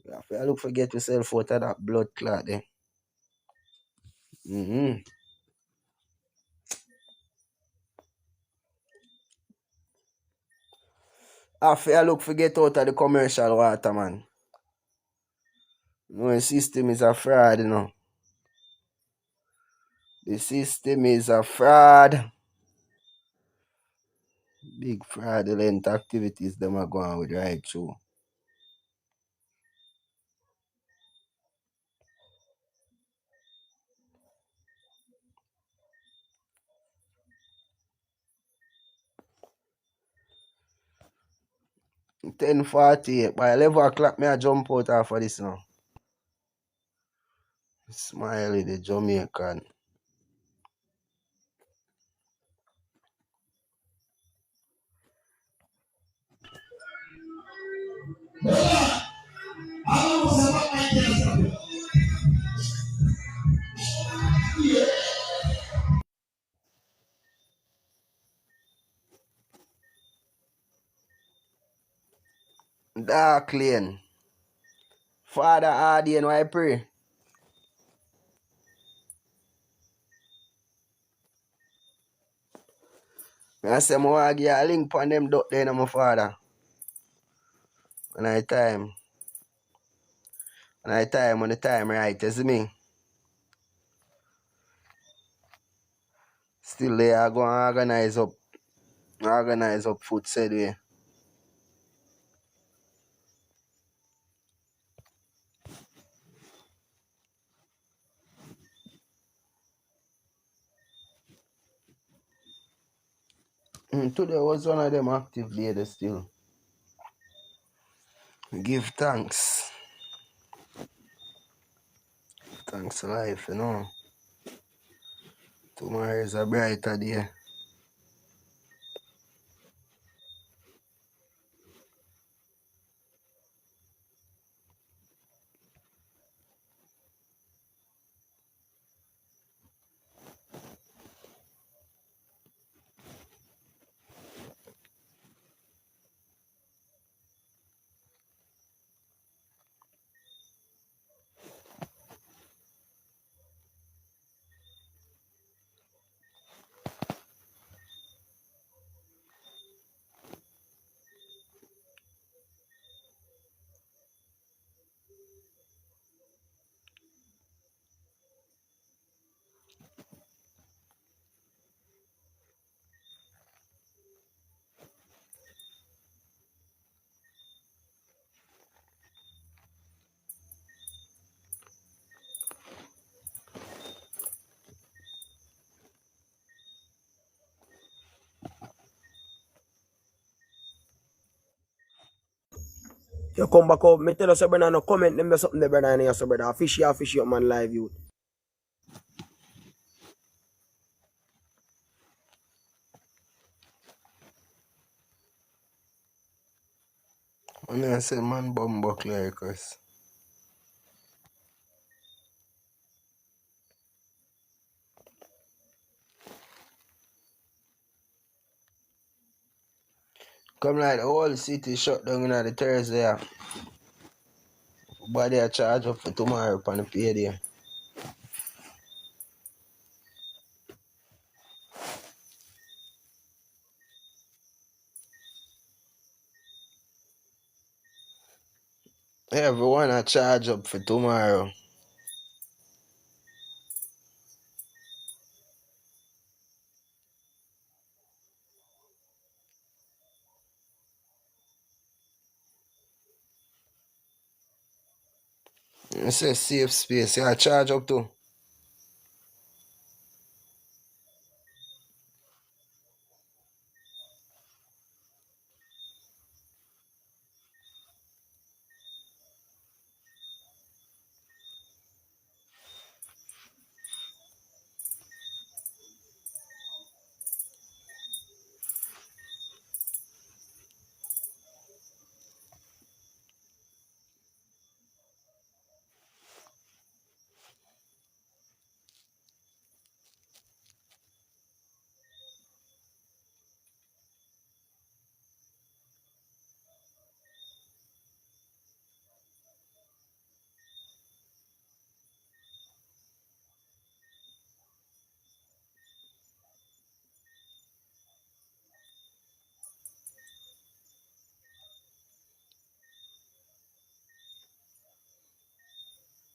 you have to look for get yourself out of that blood clot there. Have to look for get out of the commercial water, man. No, the system is a fraud, you know. The system is a fraud. Big fraudulent activities them are going with right through. $10.48 by 11 o'clock me I jump out after this now. Smiley the Jamaican. Dark Lane. Father Hardy and I pray. I say I want to give a link on them duck there, my father. When I time. When the time right, you see me? Still they are going to organize up food said way. Today was one of them active ladies still. Give thanks. Thanks to life, you know. Tomorrow is a brighter day. You come back up, me tell us, brother, no comment them something there, brother, and you say, brother, fishy up, man, live youth. When I say man bumbuck lyricus. Come like the whole city shut down in the Thursday. Body a charge up for tomorrow upon the payday. Everyone a charge up for tomorrow. It says safe space. You a charge up too.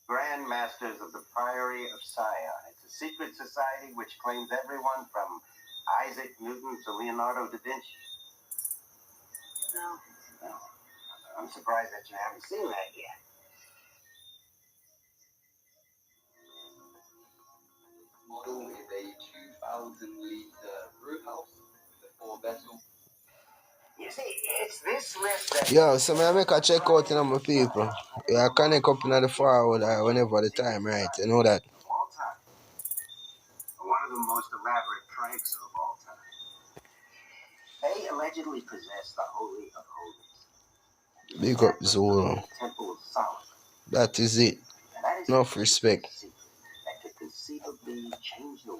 Grand Masters of the Priory of Sion. It's a secret society which claims everyone from Isaac Newton to Leonardo da Vinci. No, I'm surprised that you haven't seen that yet. Model is a 2,000-litre brew house with a 4-vessel. You see, it's this list that... Yo, so I make a check out in my people. Yeah, I connect up in the forward whenever the time right. You know that. All time. One of the most elaborate pranks of all time. They allegedly possess the Holy of Holies. Big up Zoro. Temple of Solomon. That is it. Enough respect. That could conceivably change the